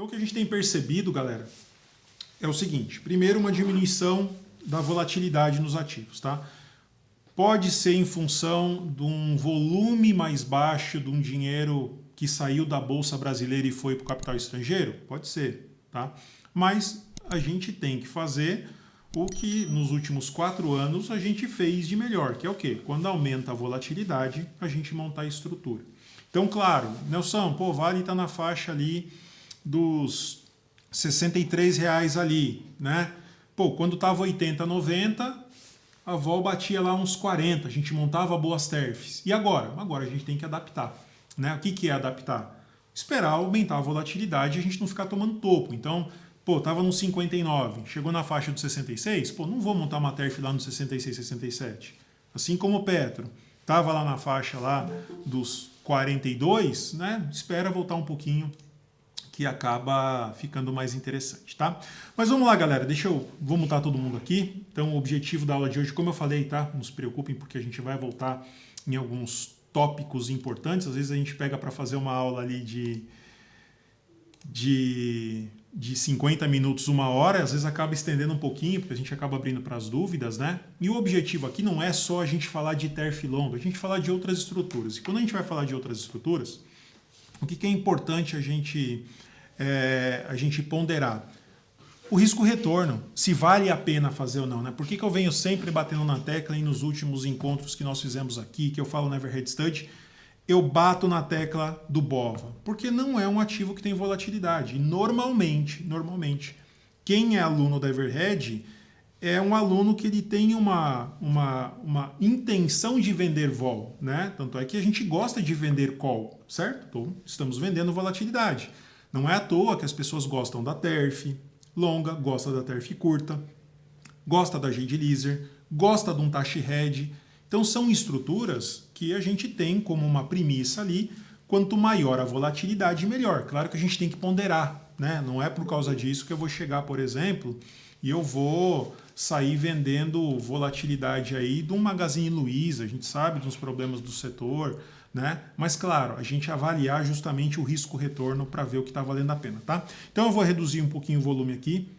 Então o que a gente tem percebido, galera, é o seguinte. Primeiro, uma diminuição da volatilidade nos ativos, tá? Pode ser em função de um volume mais baixo de um dinheiro que saiu da Bolsa Brasileira e foi para o capital estrangeiro? Pode ser, tá? Mas a gente tem que fazer o que nos últimos 4 anos a gente fez de melhor, que é o quê? Quando aumenta a volatilidade, a gente montar a estrutura. Então, claro, Nelson, pô, Vale está na faixa ali dos R$63 ali, né? Pô, quando estava 80, 90, a vol batia lá uns 40, a gente montava boas TERFs. E agora? Agora a gente tem que adaptar, né? O que é adaptar? Esperar aumentar a volatilidade e a gente não ficar tomando topo. Então, pô, tava no 59, chegou na faixa do 66, pô, não vou montar uma TERF lá no 66, 67. Assim como o Petro tava lá na faixa lá dos 42, né? Espera voltar um pouquinho que acaba ficando mais interessante, tá? Mas vamos lá, galera, vou mutar todo mundo aqui. Então, o objetivo da aula de hoje, como eu falei, tá? Não se preocupem porque a gente vai voltar em alguns tópicos importantes. Às vezes a gente pega para fazer uma aula ali de 50 minutos, 1 hora, às vezes acaba estendendo um pouquinho, porque a gente acaba abrindo para as dúvidas, né? E o objetivo aqui não é só a gente falar de TERF longa, a gente falar de outras estruturas. E quando a gente vai falar de outras estruturas, o que é importante a gente ponderar? O risco-retorno, se vale a pena fazer ou não, né? Por que eu venho sempre batendo na tecla e nos últimos encontros que nós fizemos aqui, que eu falo no Everhead Study, eu bato na tecla do BOVA? Porque não é um ativo que tem volatilidade. E normalmente, quem é aluno da Everhead é um aluno que ele tem uma intenção de vender vol, né? Tanto é que a gente gosta de vender call, certo? Então, estamos vendendo volatilidade. Não é à toa que as pessoas gostam da TERF longa, gosta da TERF curta, gosta da Jade Leaser, gosta de um Tashi Hedge. Então são estruturas que a gente tem como uma premissa ali, quanto maior a volatilidade, melhor. Claro que a gente tem que ponderar, né? Não é por causa disso que eu vou chegar, por exemplo, e eu vou sair vendendo volatilidade aí de um Magazine Luiza, a gente sabe dos problemas do setor, né? Mas claro, a gente avaliar justamente o risco-retorno para ver o que está valendo a pena, tá? Então eu vou reduzir um pouquinho o volume aqui.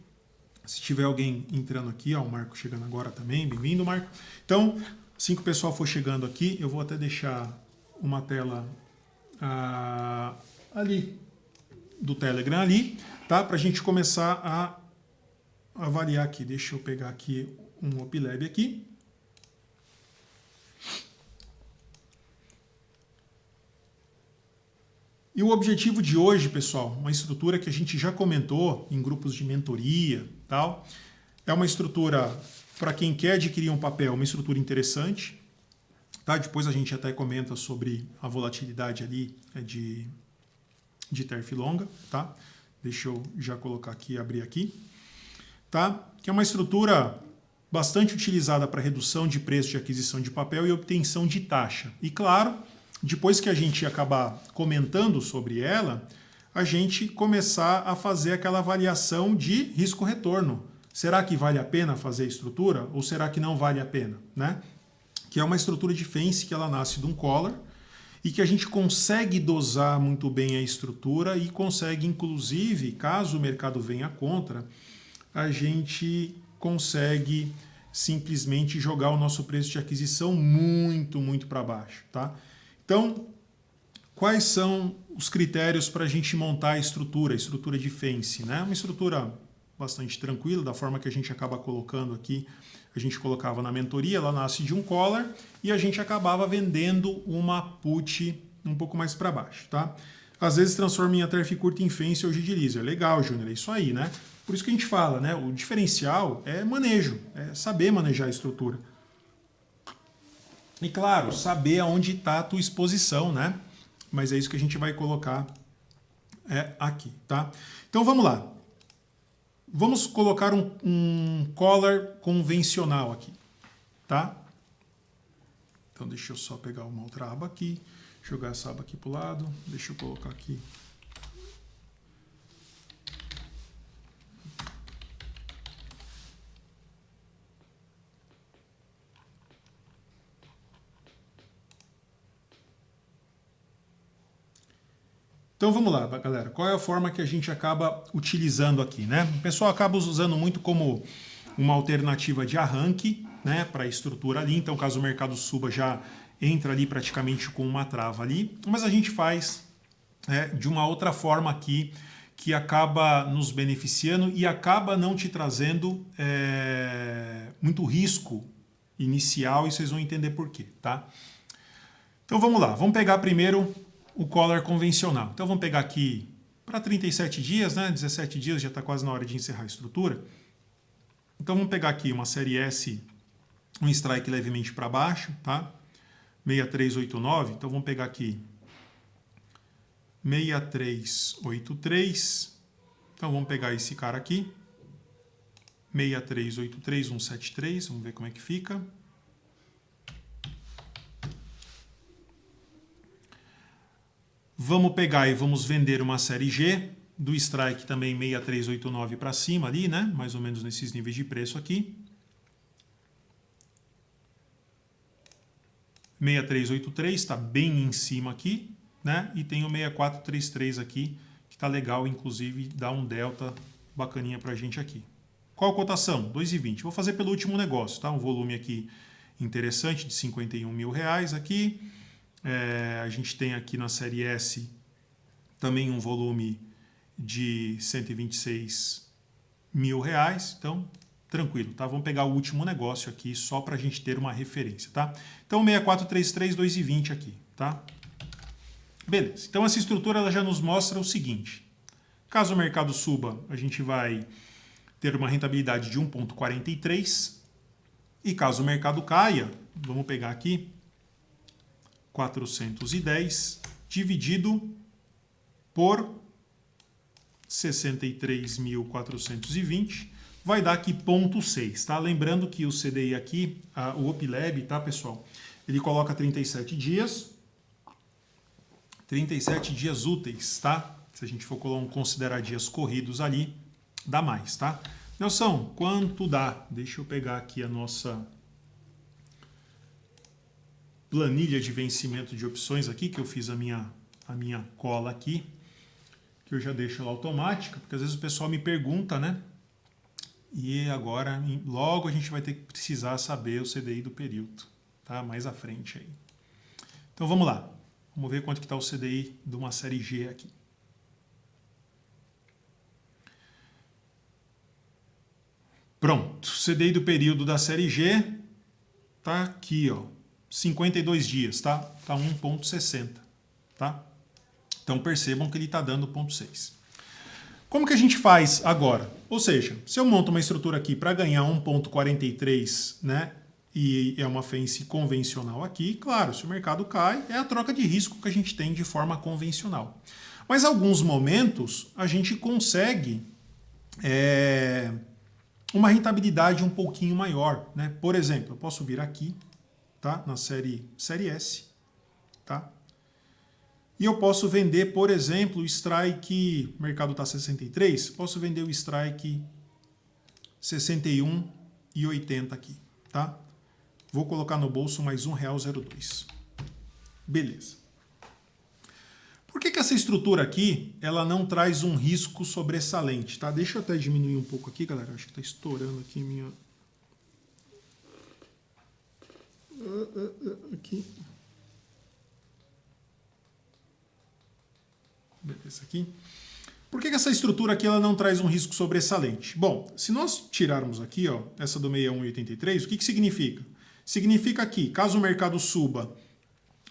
Se tiver alguém entrando aqui, ó, o Marco chegando agora também, bem-vindo, Marco. Então, assim que o pessoal for chegando aqui, eu vou até deixar uma tela ali do Telegram ali, tá? Para a gente começar a avaliar aqui. Deixa eu pegar aqui um OpLab aqui. E o objetivo de hoje, pessoal, uma estrutura que a gente já comentou em grupos de mentoria, tal, é uma estrutura para quem quer adquirir um papel, uma estrutura interessante, tá? Depois a gente até comenta sobre a volatilidade ali de TERF longa, tá? Deixa eu já colocar aqui, abrir aqui, tá? Que é uma estrutura bastante utilizada para redução de preço de aquisição de papel e obtenção de taxa. E claro, depois que a gente acabar comentando sobre ela, a gente começar a fazer aquela avaliação de risco-retorno. Será que vale a pena fazer a estrutura ou será que não vale a pena, né? Que é uma estrutura de fence que ela nasce de um collar e que a gente consegue dosar muito bem a estrutura e consegue, inclusive, caso o mercado venha contra, a gente consegue simplesmente jogar o nosso preço de aquisição muito, muito para baixo, tá? Então, quais são os critérios para a gente montar a estrutura de fence, né? Uma estrutura bastante tranquila, da forma que a gente acaba colocando aqui, a gente colocava na mentoria, ela nasce de um collar e a gente acabava vendendo uma put um pouco mais para baixo, tá? Às vezes transforma em TERF curta em fence ou de laser. Legal, Júnior, é isso aí, né? Por isso que a gente fala, né? O diferencial é manejo, é saber manejar a estrutura. E claro, saber aonde está a tua exposição, né? Mas é isso que a gente vai colocar aqui, tá? Então vamos lá. Vamos colocar um collar convencional aqui, tá? Então deixa eu só pegar uma outra aba aqui, jogar essa aba aqui para o lado, deixa eu colocar aqui. Então vamos lá, galera. Qual é a forma que a gente acaba utilizando aqui, né? O pessoal acaba usando muito como uma alternativa de arranque, né, para a estrutura ali. Então, caso o mercado suba, já entra ali praticamente com uma trava ali. Mas a gente faz de uma outra forma aqui, que acaba nos beneficiando e acaba não te trazendo muito risco inicial, e vocês vão entender por quê, tá? Então vamos lá, vamos pegar primeiro o collar convencional. Então vamos pegar aqui para 37 dias, né? 17 dias já está quase na hora de encerrar a estrutura. Então vamos pegar aqui uma série S, um strike levemente para baixo, tá? 6389, então vamos pegar aqui 6383, então vamos pegar esse cara aqui, 6383, 173, vamos ver como é que fica. Vamos pegar e vamos vender uma série G, do strike também 6389 para cima ali, né? Mais ou menos nesses níveis de preço aqui. 6383 está bem em cima aqui, né? E tem o 6433 aqui, que está legal, inclusive dá um delta bacaninha para a gente aqui. Qual a cotação? 2,20. Vou fazer pelo último negócio, tá? Um volume aqui interessante de 51 mil reais aqui. A gente tem aqui na série S também um volume de 126 mil reais, então tranquilo, tá? Vamos pegar o último negócio aqui só para a gente ter uma referência, tá? Então 6433, 2,20 aqui, tá? Beleza, então essa estrutura ela já nos mostra o seguinte: caso o mercado suba, a gente vai ter uma rentabilidade de 1,43, e caso o mercado caia, vamos pegar aqui 410 dividido por 63.420 vai dar aqui 0,6, tá? Lembrando que o CDI aqui, o OpLab, tá, pessoal? Ele coloca 37 dias. 37 dias úteis, tá? Se a gente for considerar dias corridos ali, dá mais, tá? Nelson, quanto dá? Deixa eu pegar aqui a nossa planilha de vencimento de opções aqui, que eu fiz a minha cola aqui, que eu já deixo ela automática, porque às vezes o pessoal me pergunta, né? E agora, logo a gente vai ter que precisar saber o CDI do período, tá? Mais à frente aí. Então vamos lá. Vamos ver quanto que está o CDI de uma série G aqui. Pronto. CDI do período da série G tá aqui, ó. 52 dias, tá? Tá 1,60, tá? Então percebam que ele está dando 0,6. Como que a gente faz agora? Ou seja, se eu monto uma estrutura aqui para ganhar 1,43, né? E é uma fence convencional aqui, claro, se o mercado cai, é a troca de risco que a gente tem de forma convencional. Mas em alguns momentos a gente consegue uma rentabilidade um pouquinho maior, né? Por exemplo, eu posso vir aqui, tá? Na série S, tá? E eu posso vender, por exemplo, o strike, o mercado está 63, posso vender o strike 61,80 aqui, tá? Vou colocar no bolso mais R$1,02. Beleza. Por que essa estrutura aqui, ela não traz um risco sobressalente, tá? Deixa eu até diminuir um pouco aqui, galera. Acho que está estourando aqui minha... Aqui. Beleza, aqui. Por que essa estrutura aqui ela não traz um risco sobressalente? Bom, se nós tirarmos aqui, ó, essa do 61,83, o que significa? Significa que, caso o mercado suba,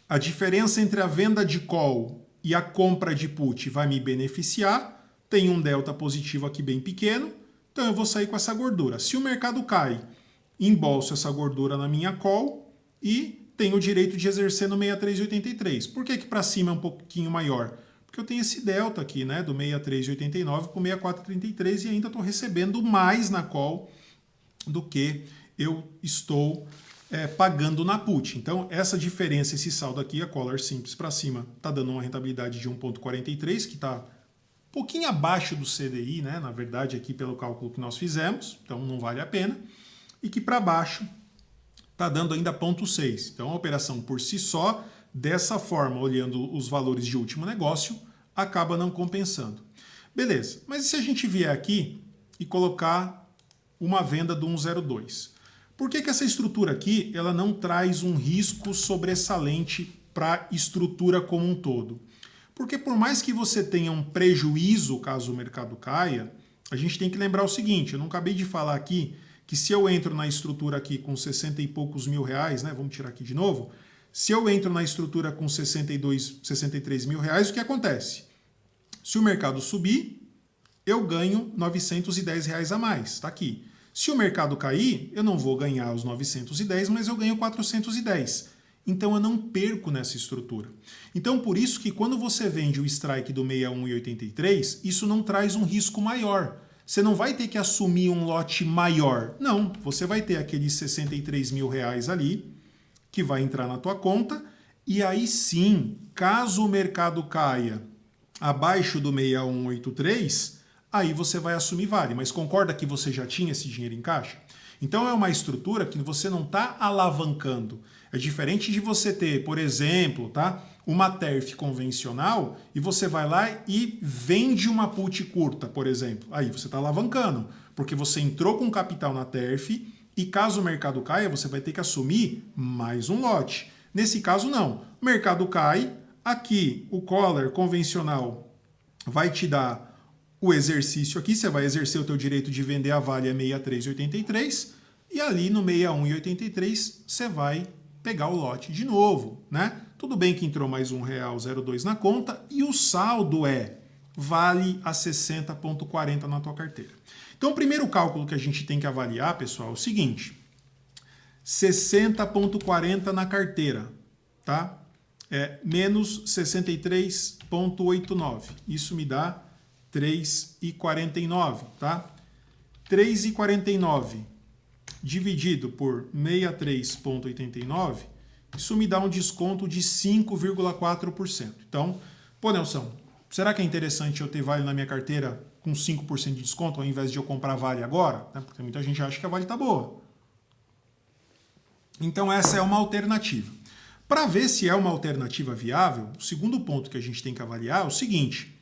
a diferença entre a venda de call e a compra de put vai me beneficiar, tem um delta positivo aqui bem pequeno, então eu vou sair com essa gordura. Se o mercado cai, embolso essa gordura na minha call e tenho o direito de exercer no 63,83. Por que para cima é um pouquinho maior? Porque eu tenho esse delta aqui, né, do 63,89 para o 64,33 e ainda estou recebendo mais na call do que eu estou pagando na put. Então, essa diferença, esse saldo aqui, a collar simples para cima, está dando uma rentabilidade de 1,43, que está um pouquinho abaixo do CDI, né, na verdade, aqui pelo cálculo que nós fizemos, então não vale a pena. E que para baixo está dando ainda 0,6. Então, a operação por si só, dessa forma, olhando os valores de último negócio, acaba não compensando. Beleza, mas e se a gente vier aqui e colocar uma venda do 102? Por que essa estrutura aqui ela não traz um risco sobressalente para a estrutura como um todo? Porque por mais que você tenha um prejuízo caso o mercado caia, a gente tem que lembrar o seguinte, eu não acabei de falar aqui que se eu entro na estrutura aqui com 60 e poucos mil reais, né, vamos tirar aqui de novo, se eu entro na estrutura com 63 mil reais, o que acontece? Se o mercado subir, eu ganho 910 reais a mais, está aqui. Se o mercado cair, eu não vou ganhar os 910, mas eu ganho 410. Então eu não perco nessa estrutura. Então por isso que quando você vende o strike do 61,83, isso não traz um risco maior. Você não vai ter que assumir um lote maior. Não, você vai ter aqueles 63 mil reais ali, que vai entrar na tua conta, e aí sim, caso o mercado caia abaixo do 6183, aí você vai assumir vale. Mas concorda que você já tinha esse dinheiro em caixa? Então é uma estrutura que você não está alavancando. É diferente de você ter, por exemplo, tá, uma TERF convencional e você vai lá e vende uma put curta, por exemplo. Aí você está alavancando, porque você entrou com capital na TERF e caso o mercado caia, você vai ter que assumir mais um lote. Nesse caso, não. O mercado cai, aqui o collar convencional vai te dar o exercício aqui, você vai exercer o teu direito de vender a Vale a 63,83 e ali no 61,83 você vai pegar o lote de novo, né? Tudo bem que entrou mais R$1,02 na conta e o saldo é Vale a 60,40 na tua carteira. Então o primeiro cálculo que a gente tem que avaliar, pessoal, é o seguinte, 60,40 na carteira, tá? Menos 63,89. Isso me dá 3,49, tá? 3,49 dividido por 63,89, isso me dá um desconto de 5,4%. Então, pô, Nelson, será que é interessante eu ter Vale na minha carteira com 5% de desconto ao invés de eu comprar Vale agora? Porque muita gente acha que a Vale tá boa. Então essa é uma alternativa. Para ver se é uma alternativa viável, o segundo ponto que a gente tem que avaliar é o seguinte: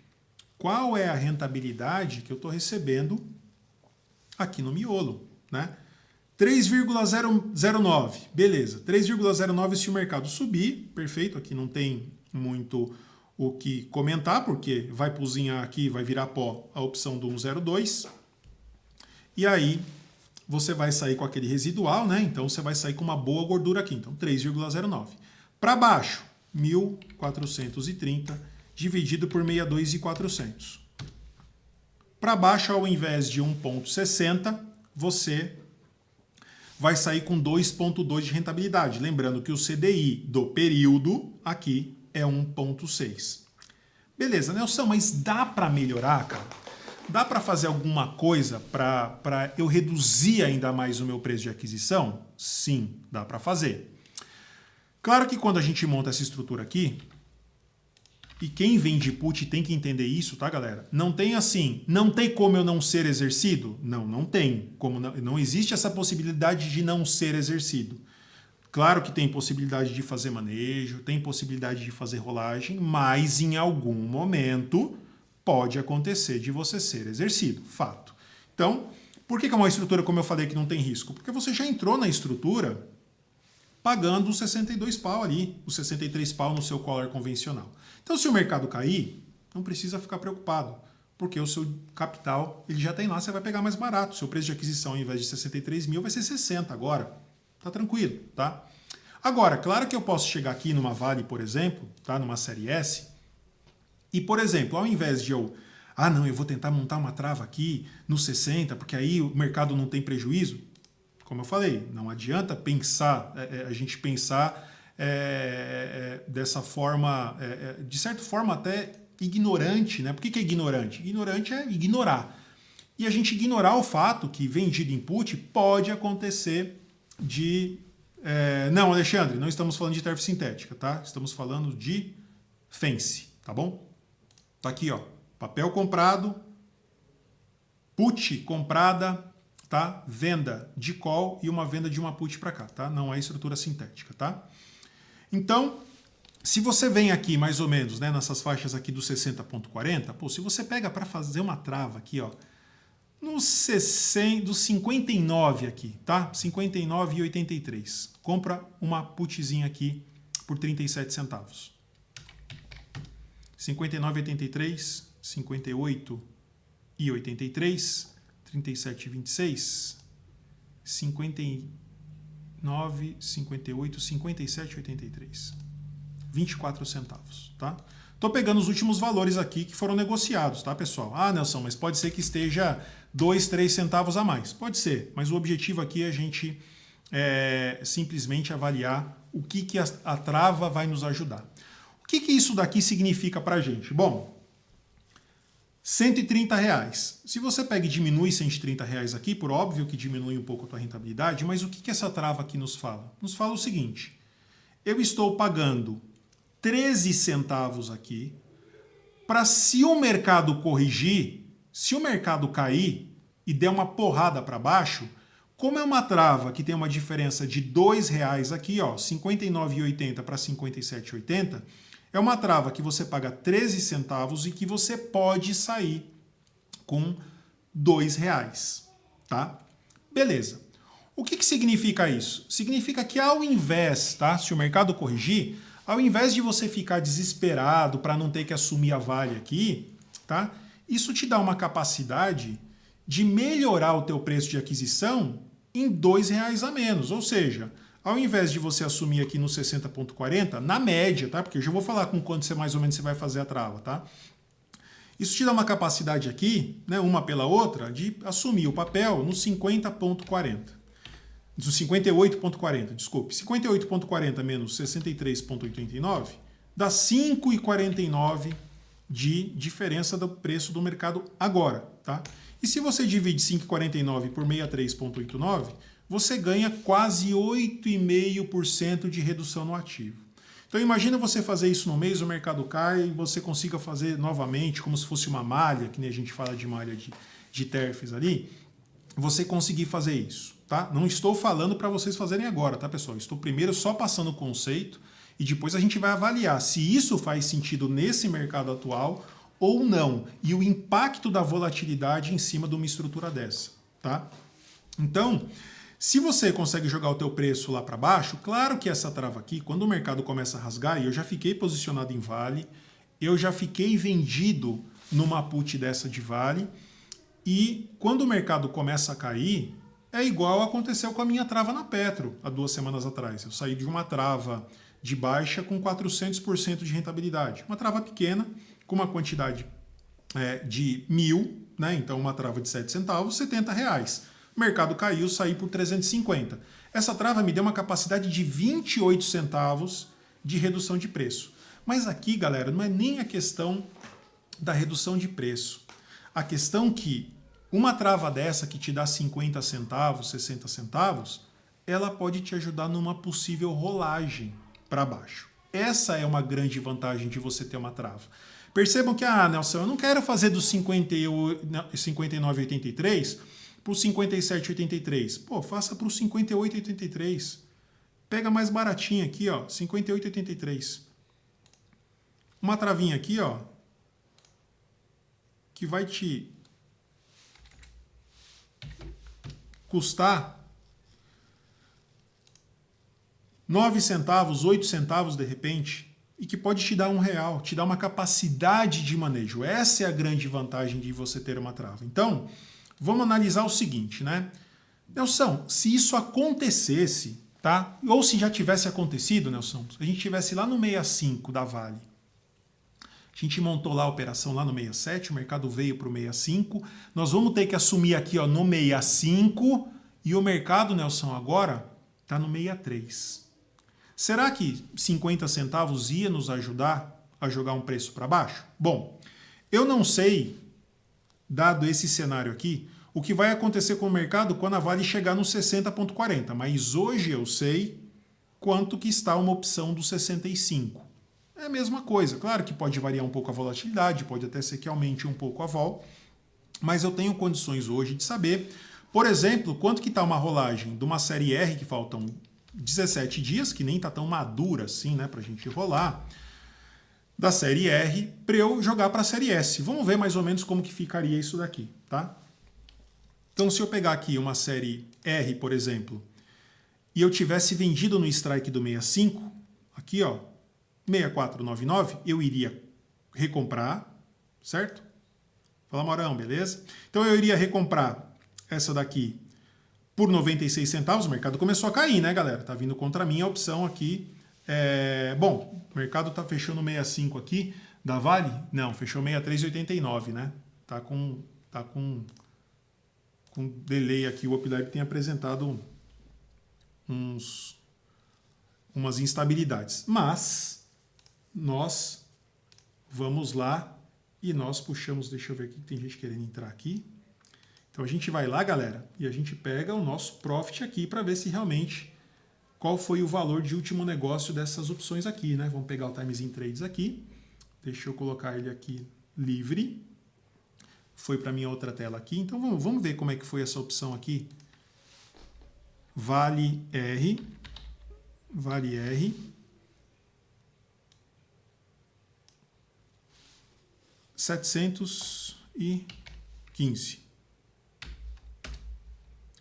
qual é a rentabilidade que eu estou recebendo aqui no miolo, né? 3,09, beleza. 3,09 se o mercado subir, perfeito, aqui não tem muito o que comentar, porque vai puzinhar aqui, vai virar pó a opção do 102. E aí você vai sair com aquele residual, né? Então você vai sair com uma boa gordura aqui, então 3,09. Para baixo, 1.430 dividido por 62.400. Para baixo, ao invés de 1,60, você vai sair com 2,2 de rentabilidade. Lembrando que o CDI do período aqui é 1,6. Beleza, Nelson, mas dá para melhorar, cara? Dá para fazer alguma coisa para eu reduzir ainda mais o meu preço de aquisição? Sim, dá para fazer. Claro que quando a gente monta essa estrutura aqui, e quem vende put tem que entender isso, tá, galera? Não tem assim, não tem como eu não ser exercido? Não, não tem. Não existe essa possibilidade de não ser exercido. Claro que tem possibilidade de fazer manejo, tem possibilidade de fazer rolagem, mas em algum momento pode acontecer de você ser exercido, fato. Então, por que é uma estrutura, como eu falei, que não tem risco? Porque você já entrou na estrutura pagando os 62 pau ali, os 63 pau no seu collar convencional. Então, se o mercado cair, não precisa ficar preocupado, porque o seu capital ele já tem lá, você vai pegar mais barato. O seu preço de aquisição, ao invés de 63 mil, vai ser 60 agora. Tá tranquilo, tá? Agora, claro que eu posso chegar aqui numa Vale, por exemplo, tá? Numa série S, e, por exemplo, ao invés de eu vou tentar montar uma trava aqui no 60, porque aí o mercado não tem prejuízo. Como eu falei, não adianta pensar, a gente pensar dessa forma, de certa forma até ignorante, né? Por que é ignorante? Ignorante é ignorar. E a gente ignorar o fato que vendido input pode acontecer de... não, Alexandre, não estamos falando de TERF sintética, tá? Estamos falando de FENSE, tá bom? Tá aqui, ó, papel comprado, put comprada, tá? Venda de call e uma venda de uma put para cá, tá? Não é estrutura sintética, tá? Então, Se você vem aqui mais ou menos, né, nessas faixas aqui do 60,40, pô, se você pega para fazer uma trava aqui, ó, no 60, do 59 aqui, tá? 59,83. Compra uma putzinha aqui por 37 centavos. 59,83, 58,83, 37,26, 59, 58, 57,83. 24 centavos, tá? Tô pegando os últimos valores aqui que foram negociados, tá, pessoal? Ah, Nelson, mas pode ser que esteja 2, 3 centavos a mais. Pode ser, mas o objetivo aqui é a gente simplesmente avaliar o que a trava vai nos ajudar. O que isso daqui significa pra gente? Bom, R$130. Se você pega e diminui R$130 aqui, por óbvio que diminui um pouco a tua rentabilidade, mas o que essa trava aqui nos fala? Nos fala o seguinte, eu estou pagando 13 centavos aqui, para se o mercado corrigir, se o mercado cair e der uma porrada para baixo, como é uma trava que tem uma diferença de R$2 aqui, ó, 59,80 para 57,80, é uma trava que você paga 13 centavos e que você pode sair com R$2, tá? Beleza. O que significa isso? Significa que ao invés, tá, se o mercado corrigir, ao invés de você ficar desesperado para não ter que assumir a Vale aqui, tá? Isso te dá uma capacidade de melhorar o teu preço de aquisição em R$2 a menos. Ou seja, ao invés de você assumir aqui no 60,40, na média, tá? Porque eu já vou falar com quanto mais ou menos você vai fazer a trava, tá? Isso te dá uma capacidade aqui, né, uma pela outra, de assumir o papel no 50,40. Do 58,40, desculpe. 58,40 menos 63,89 dá 5,49 de diferença do preço do mercado agora, tá? E se você divide 5,49 por 63,89, você ganha quase 8,5% de redução no ativo. Então imagina você fazer isso no mês, o mercado cai e você consiga fazer novamente, como se fosse uma malha, que nem a gente fala de malha de TERFs ali, você conseguir fazer isso. Tá? Não estou falando para vocês fazerem agora, tá, pessoal? Estou primeiro só passando o conceito e depois a gente vai avaliar se isso faz sentido nesse mercado atual ou não e o impacto da volatilidade em cima de uma estrutura dessa, tá? Então, se você consegue jogar o teu preço lá para baixo, claro que essa trava aqui, quando o mercado começa a rasgar, e eu já fiquei posicionado em Vale, eu já fiquei vendido numa put dessa de Vale, e quando o mercado começa a cair, é igual aconteceu com a minha trava na Petro, há 2 semanas atrás. Eu saí de uma trava de baixa com 400% de rentabilidade. Uma trava pequena, com uma quantidade de 1.000, né? Então uma trava de 7 centavos, R$70. O mercado caiu, saí por 350. Essa trava me deu uma capacidade de 28 centavos de redução de preço. Mas aqui, galera, não é nem a questão da redução de preço. A questão que uma trava dessa que te dá 50 centavos, 60 centavos, ela pode te ajudar numa possível rolagem para baixo. Essa é uma grande vantagem de você ter uma trava. Percebam que, Nelson, eu não quero fazer do 59,83 para o 57,83. Pô, faça para o 58,83. Pega mais baratinho aqui, ó, 58,83. Uma travinha aqui, ó, que vai te custar 9 centavos, 8 centavos de repente, e que pode te dar R$1, te dar uma capacidade de manejo. Essa é a grande vantagem de você ter uma trava. Então, vamos analisar o seguinte, né? Nelson, se isso acontecesse, tá? Ou se já tivesse acontecido, Nelson, se a gente estivesse lá no 65 da Vale, a gente montou lá a operação lá no 67, o mercado veio para o 65. Nós vamos ter que assumir aqui, ó, no 65 e o mercado, Nelson, agora está no 63. Será que 50 centavos ia nos ajudar a jogar um preço para baixo? Bom, eu não sei, dado esse cenário aqui, o que vai acontecer com o mercado quando a Vale chegar no 60,40, mas hoje eu sei quanto que está uma opção do 65. É a mesma coisa. Claro que pode variar um pouco a volatilidade, pode até ser que aumente um pouco a vol, mas eu tenho condições hoje de saber, por exemplo, quanto que está uma rolagem de uma série R, que faltam 17 dias, que nem tá tão madura assim, né, pra gente rolar, da série R para eu jogar para a série S. Vamos ver mais ou menos como que ficaria isso daqui, tá? Então, se eu pegar aqui uma série R, por exemplo, e eu tivesse vendido no strike do 65, aqui, ó, 6499, eu iria recomprar, certo? Fala, Morão, beleza? Então, eu iria recomprar essa daqui por 96 centavos. O mercado começou a cair, né, galera? Tá vindo contra mim a opção aqui. Bom, o mercado tá fechando 65 aqui, da Vale? Não, fechou 63,89, né? Tá com delay aqui. O Uplive tem apresentado umas instabilidades. Mas nós vamos lá e nós puxamos, deixa eu ver aqui, tem gente querendo entrar aqui. Então a gente vai lá, galera, e a gente pega o nosso profit aqui para ver se realmente qual foi o valor de último negócio dessas opções aqui, né? Vamos pegar o Times in Trades aqui. Deixa eu colocar ele aqui livre. Foi para minha outra tela aqui. Então vamos ver como é que foi essa opção aqui. Vale R. 715.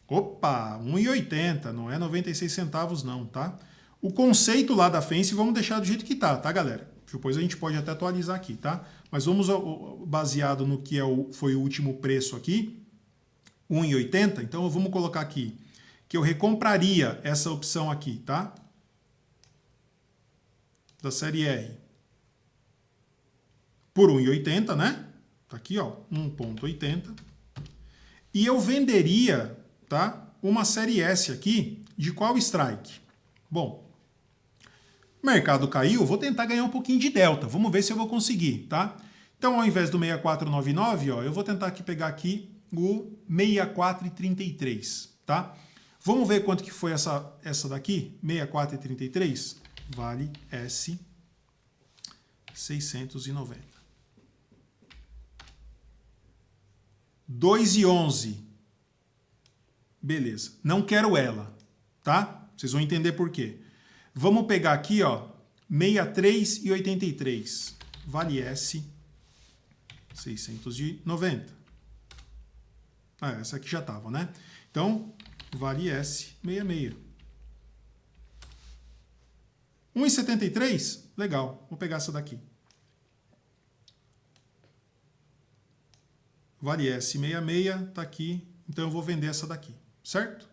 Opa, 1,80, não é 96 centavos não, tá? O conceito lá da Fence vamos deixar do jeito que tá, galera? Depois a gente pode até atualizar aqui, tá? Mas vamos baseado no que foi o último preço aqui, 1,80, então vamos colocar aqui que eu recompraria essa opção aqui, tá? Da série R. Por 1,80, né? Tá aqui, ó, 1,80. E eu venderia, tá? Uma série S aqui, de qual strike? Bom, o mercado caiu, vou tentar ganhar um pouquinho de delta. Vamos ver se eu vou conseguir, tá? Então, ao invés do 6499, ó, eu vou tentar aqui pegar aqui o 64,33, tá? Vamos ver quanto que foi essa daqui, 64,33? Vale S 690. 2,11. Beleza. Não quero ela, tá? Vocês vão entender por quê. Vamos pegar aqui, ó, 63,83. Vale S 690. Ah, essa aqui já estava, né? Então, vale S 66. 1,73? Legal. Vou pegar essa daqui. Vale S66, tá aqui. Então eu vou vender essa daqui, certo?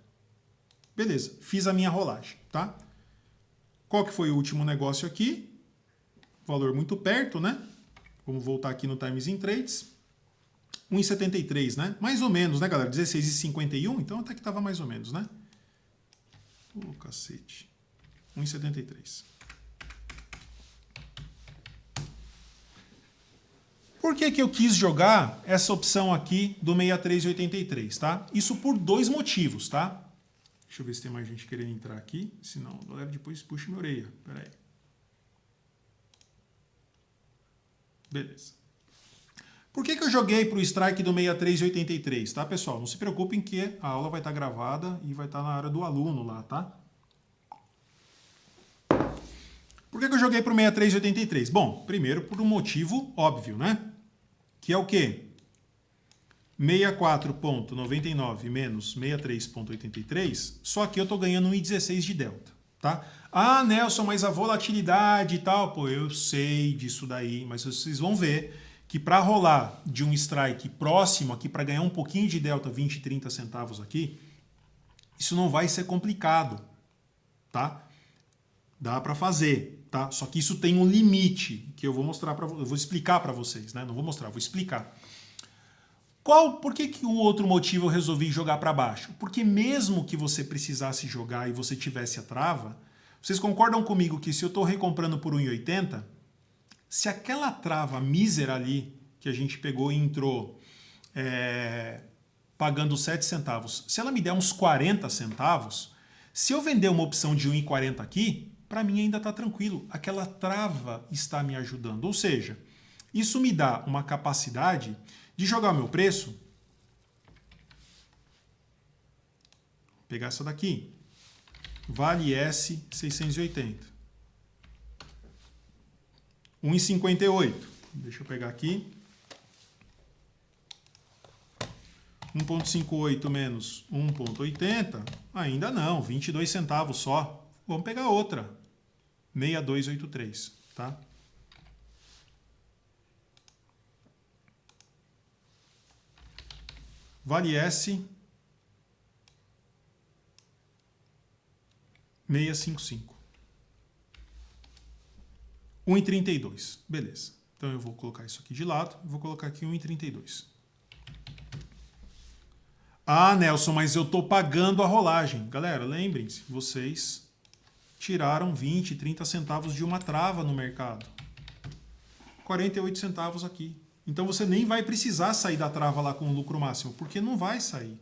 Beleza, fiz a minha rolagem, tá? Qual que foi o último negócio aqui? Valor muito perto, né? Vamos voltar aqui no Times in Trades. 1,73, né? Mais ou menos, né, galera? 16,51, então até que tava mais ou menos, né? Ô, cacete. 1,73. Por que eu quis jogar essa opção aqui do 63,83, tá? Isso por dois motivos, tá? Deixa eu ver se tem mais gente querendo entrar aqui, senão a galera depois puxa minha orelha. Pera aí. Beleza. Por que eu joguei para o strike do 63,83, tá, pessoal? Não se preocupem que a aula vai estar gravada e vai estar na área do aluno lá, tá? Por que eu joguei para o 63,83? Bom, primeiro por um motivo óbvio, né? Que é o quê? 64,99 menos 63,83, só que eu estou ganhando 1,16 de delta, tá? Ah, Nelson, mas a volatilidade e tal, pô, eu sei disso daí, mas vocês vão ver que para rolar de um strike próximo aqui, para ganhar um pouquinho de delta, 20, 30 centavos aqui, isso não vai ser complicado, tá? Dá para fazer, tá? Só que isso tem um limite que eu vou mostrar para, eu vou explicar para vocês, né? Não vou mostrar, vou explicar. Por que o outro motivo eu resolvi jogar para baixo? Porque mesmo que você precisasse jogar e você tivesse a trava, vocês concordam comigo que se eu estou recomprando por 1,80, se aquela trava mísera ali que a gente pegou e entrou pagando 7 centavos, se ela me der uns 40 centavos, se eu vender uma opção de 1,40 aqui, para mim ainda está tranquilo. Aquela trava está me ajudando. Ou seja, isso me dá uma capacidade de jogar o meu preço. Vou pegar essa daqui. Vale S 680. 1,58. Deixa eu pegar aqui. 1,58 menos 1,80. Ainda não, 22 centavos só. Vamos pegar outra. 6283, tá? Vale S 655. 1,32. Beleza. Então eu vou colocar isso aqui de lado. Vou colocar aqui 1,32. Ah, Nelson, mas eu estou pagando a rolagem. Galera, lembrem-se, vocês tiraram 20, 30 centavos de uma trava no mercado. 48 centavos aqui. Então você nem vai precisar sair da trava lá com o lucro máximo, porque não vai sair.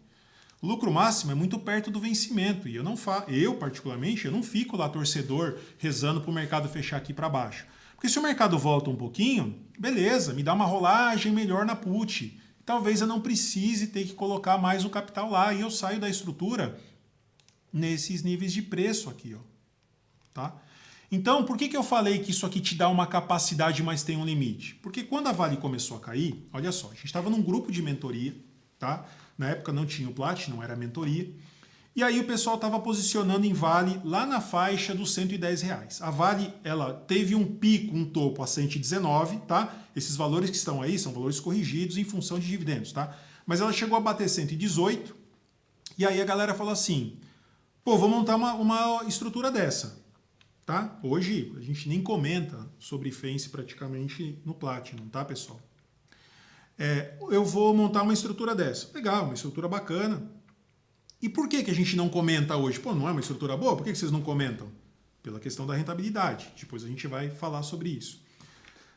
O lucro máximo é muito perto do vencimento e eu particularmente, eu não fico lá torcedor rezando para o mercado fechar aqui para baixo. Porque se o mercado volta um pouquinho, beleza, me dá uma rolagem melhor na put. Talvez eu não precise ter que colocar mais o capital lá e eu saio da estrutura nesses níveis de preço aqui, ó. Tá? Então, por que eu falei que isso aqui te dá uma capacidade, mas tem um limite? Porque quando a Vale começou a cair, olha só, a gente estava num grupo de mentoria, tá? Na época não tinha o Platinum, era mentoria. E aí o pessoal estava posicionando em Vale lá na faixa dos R$110. A Vale, ela teve um pico, um topo a 119, tá? Esses valores que estão aí são valores corrigidos em função de dividendos, tá? Mas ela chegou a bater 118 e aí a galera falou assim, pô, vou montar uma estrutura dessa, tá? Hoje a gente nem comenta sobre Fence praticamente no Platinum, tá, pessoal? Eu vou montar uma estrutura dessa. Legal, uma estrutura bacana. E por que a gente não comenta hoje? Pô, não é uma estrutura boa? Por que vocês não comentam? Pela questão da rentabilidade. Depois a gente vai falar sobre isso.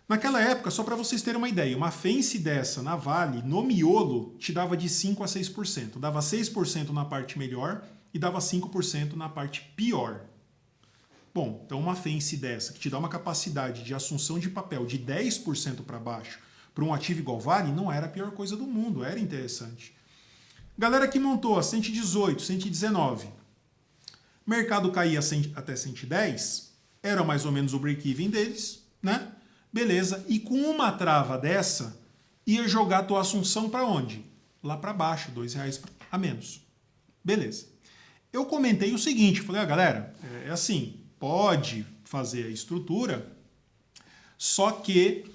Naquela época, só para vocês terem uma ideia, uma Fence dessa na Vale, no miolo, te dava de 5% a 6%. Dava 6% na parte melhor e dava 5% na parte pior. Bom, então uma Fence dessa, que te dá uma capacidade de assunção de papel de 10% para baixo, para um ativo igual Vale, não era a pior coisa do mundo, era interessante. Galera que montou a 118, 119, mercado caía até 110, era mais ou menos o break-even deles, né? Beleza, e com uma trava dessa, ia jogar a tua assunção para onde? Lá para baixo, R$2 a menos. Beleza. Eu comentei o seguinte, falei, galera, é assim, pode fazer a estrutura, só que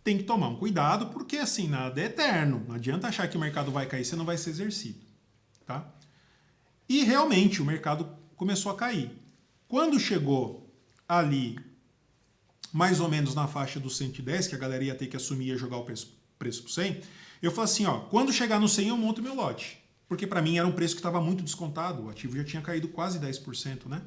tem que tomar um cuidado, porque assim, nada é eterno. Não adianta achar que o mercado vai cair, você não vai ser exercido. Tá? E realmente o mercado começou a cair. Quando chegou ali, mais ou menos na faixa dos 110, que a galera ia ter que assumir e ia jogar o preço para 100, eu falei assim, ó, quando chegar no 100 eu monto meu lote. Porque para mim era um preço que estava muito descontado, o ativo já tinha caído quase 10%, né?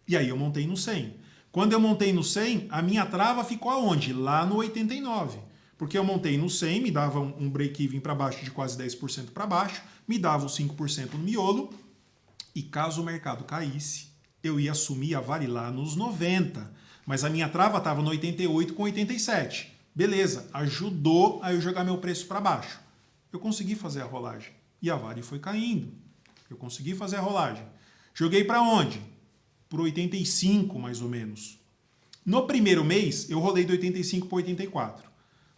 E aí eu montei no 100. Quando eu montei no 100, a minha trava ficou aonde? Lá no 89. Porque eu montei no 100, me dava um break-even para baixo de quase 10% para baixo, me dava os 5% no miolo, e caso o mercado caísse, eu ia assumir a Vale lá nos 90. Mas a minha trava estava no 88 com 87. Beleza, ajudou a eu jogar meu preço para baixo. Eu consegui fazer a rolagem. E a Vale foi caindo. Eu consegui fazer a rolagem. Joguei para onde? Por 85, mais ou menos. No primeiro mês, eu rolei do 85 para 84.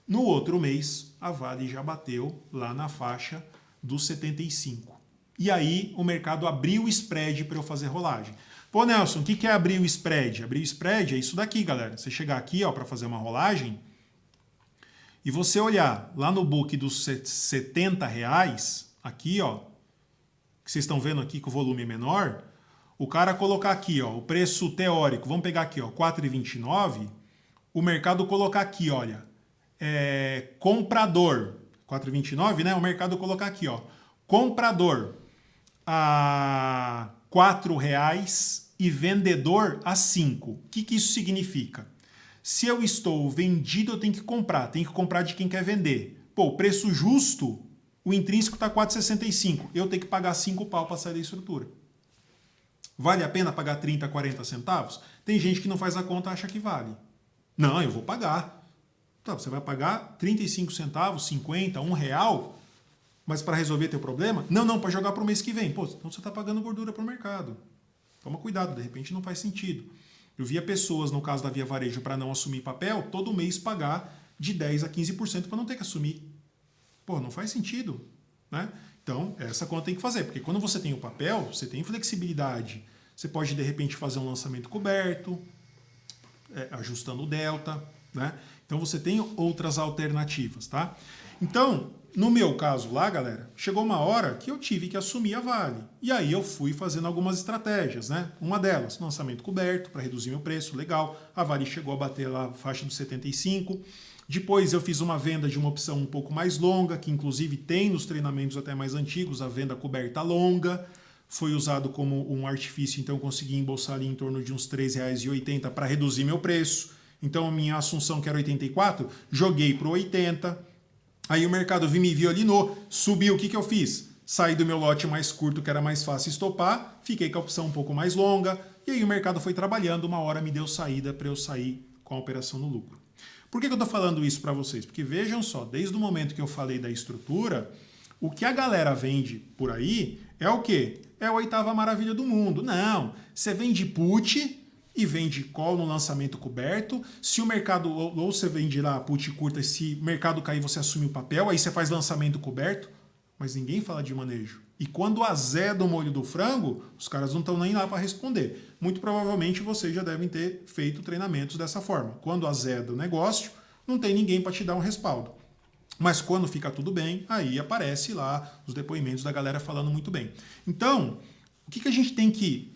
No outro mês, a Vale já bateu lá na faixa dos 75. E aí, o mercado abriu o spread para eu fazer rolagem. Pô, Nelson, o que é abrir o spread? Abrir o spread é isso daqui, galera. Você chegar aqui para fazer uma rolagem e você olhar lá no book dos R$70, aqui, ó, que vocês estão vendo aqui que o volume é menor, o cara colocar aqui, ó, o preço teórico, vamos pegar aqui, ó, 4,29, o mercado colocar aqui, olha, comprador, 4,29, né? O mercado colocar aqui, ó, comprador a R$4 e vendedor a 5. O que isso significa? Se eu estou vendido, eu tenho que comprar de quem quer vender. Pô, o preço justo, o intrínseco está 4,65, eu tenho que pagar 5 pau para sair da estrutura. Vale a pena pagar 30, 40 centavos? Tem gente que não faz a conta e acha que vale. Não, eu vou pagar. Tá, você vai pagar 35 centavos, 50, R$1, mas para resolver teu problema? Não, para jogar para o mês que vem. Pô, então você está pagando gordura para o mercado. Toma cuidado, de repente não faz sentido. Eu via pessoas, no caso da Via Varejo, para não assumir papel, todo mês pagar de 10% a 15% para não ter que assumir. Pô, não faz sentido, né? Então, essa conta tem que fazer, porque quando você tem o papel, você tem flexibilidade. Você pode, de repente, fazer um lançamento coberto, ajustando o delta, né? Então, você tem outras alternativas, tá? Então, no meu caso lá, galera, chegou uma hora que eu tive que assumir a Vale. E aí eu fui fazendo algumas estratégias, né? Uma delas, lançamento coberto, para reduzir meu preço, legal. A Vale chegou a bater lá a faixa dos 75. Depois eu fiz uma venda de uma opção um pouco mais longa, que inclusive tem nos treinamentos até mais antigos, a venda coberta longa. Foi usado como um artifício, então eu consegui embolsar ali em torno de uns R$ 3,80 para reduzir meu preço. Então a minha assunção, que era 84, joguei para 80. Aí o mercado me violinou, subiu, o que eu fiz? Saí do meu lote mais curto, que era mais fácil estopar, fiquei com a opção um pouco mais longa, e aí o mercado foi trabalhando, uma hora me deu saída para eu sair com a operação no lucro. Por que eu estou falando isso para vocês? Porque vejam só, desde o momento que eu falei da estrutura, o que a galera vende por aí é o quê? É a oitava maravilha do mundo. Não, você vende put e vende call no lançamento coberto. Se o mercado, ou você vende lá put curta, se o mercado cair você assume o papel, aí você faz lançamento coberto, mas ninguém fala de manejo. E quando azeda o molho do frango, os caras não estão nem lá para responder. Muito provavelmente vocês já devem ter feito treinamentos dessa forma. Quando azeda o negócio, não tem ninguém para te dar um respaldo. Mas quando fica tudo bem, aí aparece lá os depoimentos da galera falando muito bem. Então, o que a gente tem que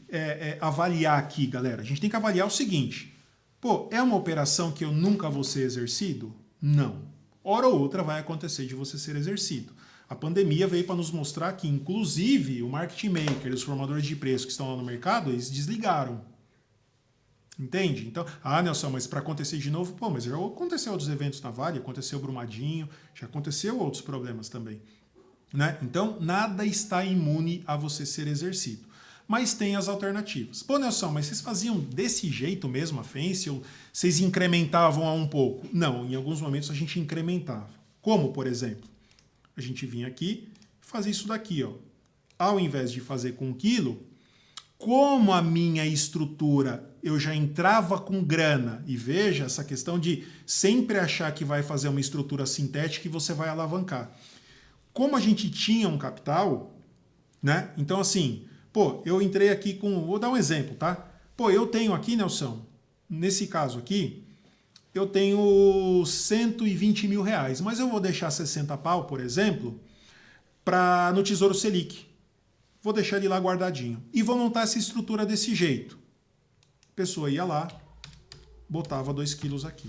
avaliar aqui, galera? A gente tem que avaliar o seguinte. Pô, é uma operação que eu nunca vou ser exercido? Não. Hora ou outra vai acontecer de você ser exercido. A pandemia veio para nos mostrar que, inclusive, o market maker, os formadores de preço que estão lá no mercado, eles desligaram. Entende? Então, Nelson, mas para acontecer de novo, pô, mas já aconteceu outros eventos na Vale, aconteceu o Brumadinho, já aconteceu outros problemas também. Né? Então, nada está imune a você ser exercido. Mas tem as alternativas. Pô, Nelson, mas vocês faziam desse jeito mesmo a Fence? Ou vocês incrementavam a um pouco? Não, em alguns momentos a gente incrementava. Como, por exemplo? A gente vinha aqui e fazia isso daqui, ó. Ao invés de fazer com 1 quilo, como a minha estrutura eu já entrava com grana, e veja essa questão de sempre achar que vai fazer uma estrutura sintética e você vai alavancar. Como a gente tinha um capital, né? Então assim, pô, eu entrei aqui com, vou dar um exemplo, tá? Pô, eu tenho aqui, Nelson, nesse caso aqui, eu tenho 120 mil reais, mas eu vou deixar 60 pau, por exemplo, no Tesouro Selic. Vou deixar ele lá guardadinho. E vou montar essa estrutura desse jeito. A pessoa ia lá, botava 2 quilos aqui.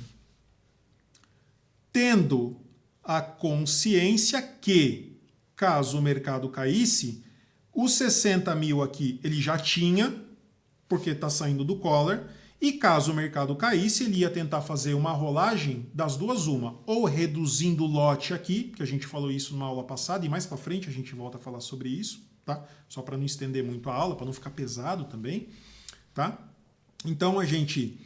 Tendo a consciência que, caso o mercado caísse, os 60 mil aqui ele já tinha, porque está saindo do collar, e caso o mercado caísse, ele ia tentar fazer uma rolagem das duas uma, ou reduzindo o lote aqui, que a gente falou isso numa aula passada, e mais para frente a gente volta a falar sobre isso, tá? Só para não estender muito a aula, para não ficar pesado também, tá? Então a gente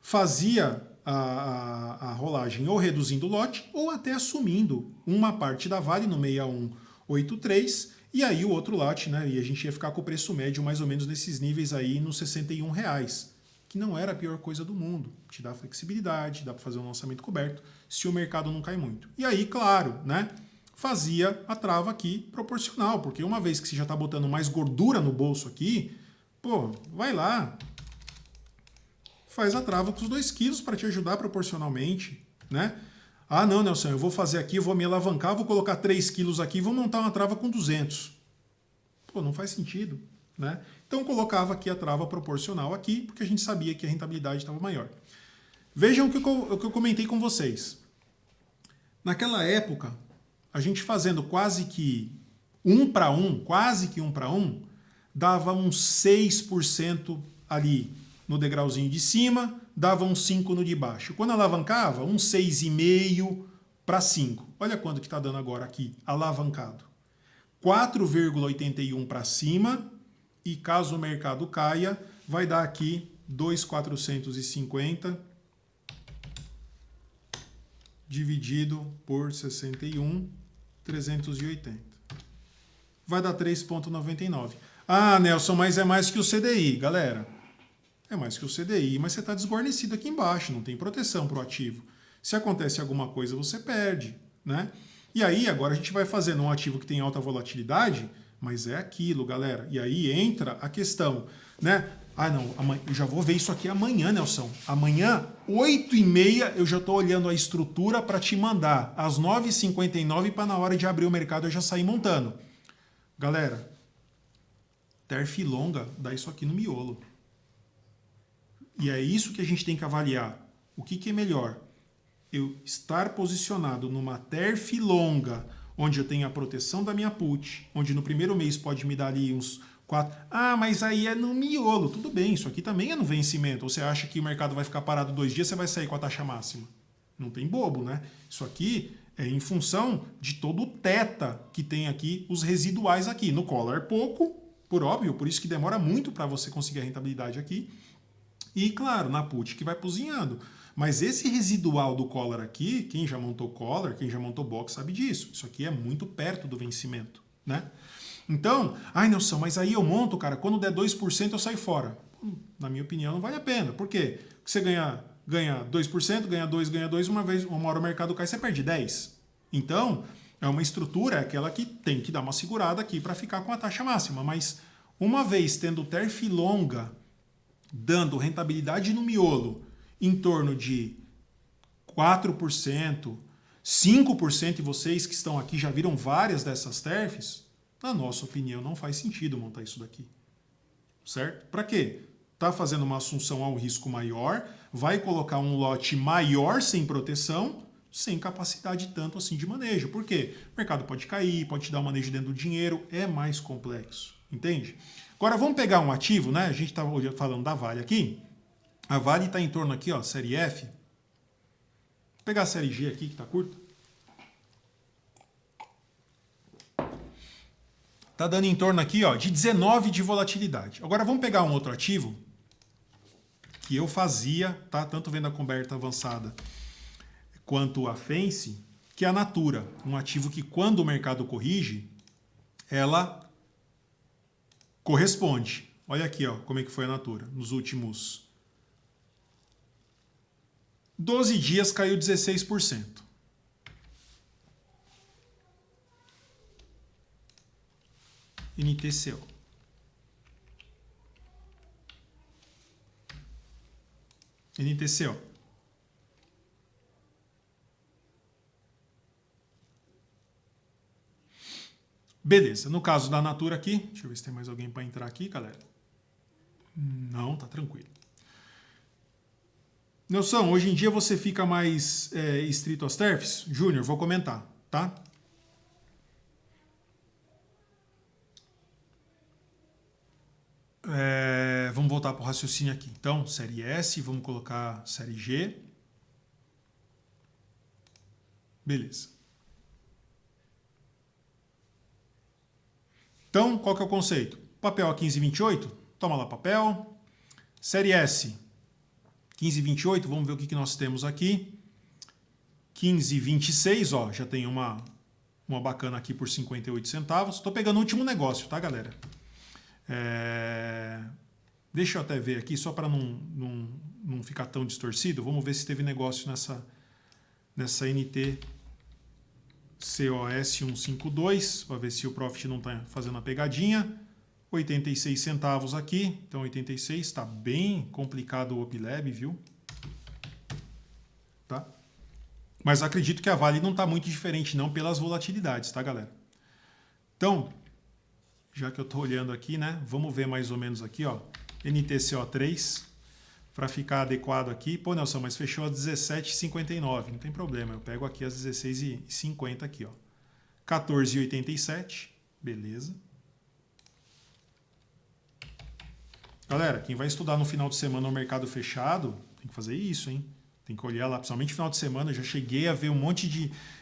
fazia a rolagem ou reduzindo o lote, ou até assumindo uma parte da Vale no 6183, e aí o outro lote, né? E a gente ia ficar com o preço médio mais ou menos nesses níveis aí, nos R$61. Que não era a pior coisa do mundo. Te dá flexibilidade, dá para fazer um lançamento coberto, se o mercado não cai muito. E aí, claro, né, fazia a trava aqui proporcional, porque uma vez que você já está botando mais gordura no bolso aqui, pô, vai lá, faz a trava com os 2 quilos para te ajudar proporcionalmente, né? Ah, não, Nelson, eu vou fazer aqui, eu vou me alavancar, vou colocar 3 quilos aqui e vou montar uma trava com 200. Pô, não faz sentido, né? Então colocava aqui a trava proporcional aqui, porque a gente sabia que a rentabilidade estava maior. Vejam o que eu comentei com vocês. Naquela época, a gente fazendo quase que 1 para 1, dava uns 6% ali no degrauzinho de cima, dava uns 5% no de baixo. Quando alavancava, uns 6,5% para 5%. Olha quanto que está dando agora aqui, alavancado. 4,81% para cima, e caso o mercado caia, vai dar aqui 2.450 dividido por 61, 380. Vai dar 3,99. Ah, Nelson, mas é mais que o CDI. Galera, é mais que o CDI, mas você está desguarnecido aqui embaixo, não tem proteção para o ativo. Se acontece alguma coisa, você perde, né? E aí, agora a gente vai fazendo um ativo que tem alta volatilidade, mas é aquilo, galera. E aí entra a questão, né? Ah, não, eu já vou ver isso aqui amanhã, Nelson. Amanhã, 8h30, eu já estou olhando a estrutura para te mandar. Às 9h59, para na hora de abrir o mercado eu já sair montando. Galera, TERF longa dá isso aqui no miolo. E é isso que a gente tem que avaliar. O que é melhor? Eu estar posicionado numa TERF longa, onde eu tenho a proteção da minha put, onde no primeiro mês pode me dar ali uns 4. Ah, mas aí é no miolo. Tudo bem, isso aqui também é no vencimento. Ou você acha que o mercado vai ficar parado 2 dias, você vai sair com a taxa máxima? Não tem bobo, né? Isso aqui é em função de todo o teta que tem aqui, os residuais aqui. No collar pouco, por óbvio, por isso que demora muito para você conseguir a rentabilidade aqui. E, claro, na put que vai cozinhando. Mas esse residual do collar aqui, quem já montou collar, quem já montou box sabe disso. Isso aqui é muito perto do vencimento, né? Então, ai Nelson, mas aí eu monto, cara, quando der 2% eu saio fora. Na minha opinião, não vale a pena. Por quê? Porque você ganha 2%, ganha 2, uma hora o mercado cai, você perde 10%. Então, é uma estrutura, é aquela que tem que dar uma segurada aqui para ficar com a taxa máxima. Mas uma vez tendo TERF longa, dando rentabilidade no miolo em torno de 4%, 5%, e vocês que estão aqui já viram várias dessas TERFs, na nossa opinião não faz sentido montar isso daqui. Certo? Para quê? Tá fazendo uma assunção ao risco maior, vai colocar um lote maior sem proteção, sem capacidade tanto assim de manejo. Por quê? O mercado pode cair, pode te dar um manejo dentro do dinheiro, é mais complexo. Entende? Agora vamos pegar um ativo, né? A gente está falando da Vale aqui. A Vale está em torno aqui, ó, série F. Vou pegar a série G aqui, que está curta. Está dando em torno aqui, ó, de 19 de volatilidade. Agora vamos pegar um outro ativo que eu fazia, tá? Tanto vendo a coberta avançada quanto a Fence, que é a Natura. Um ativo que quando o mercado corrige, ela corresponde. Olha aqui, ó, como é que foi a Natura. Nos últimos 12 dias caiu 16%. NTCO. NTCO. Beleza, no caso da Natura aqui, deixa eu ver se tem mais alguém para entrar aqui, galera. Não, tá tranquilo. Nelson, hoje em dia você fica mais estrito aos TERFs? Júnior, vou comentar, tá? Vamos voltar para o raciocínio aqui. Então, série S, vamos colocar série G. Beleza. Então, qual que é o conceito? Papel a 15,28, toma lá papel. Série S, 15,28, vamos ver o que nós temos aqui. 15,26, ó, já tem uma bacana aqui por 58 centavos. Estou pegando o último negócio, tá, galera? Deixa eu até ver aqui, só para não ficar tão distorcido. Vamos ver se teve negócio nessa NT COS 152, para ver se o Profit não está fazendo a pegadinha. 86 centavos aqui, então 86, está bem complicado o UpLab, viu? Tá? Mas acredito que a Vale não está muito diferente não pelas volatilidades, tá, galera? Então, já que eu estou olhando aqui, né? Vamos ver mais ou menos aqui, ó. NTCO3, para ficar adequado aqui. Pô, Nelson, mas fechou às 17h59, não tem problema. Eu pego aqui às 16h50 aqui, ó. 14h87, beleza. Galera, quem vai estudar no final de semana no mercado fechado, tem que fazer isso, hein? Tem que olhar lá, principalmente no final de semana. Eu já cheguei a ver um monte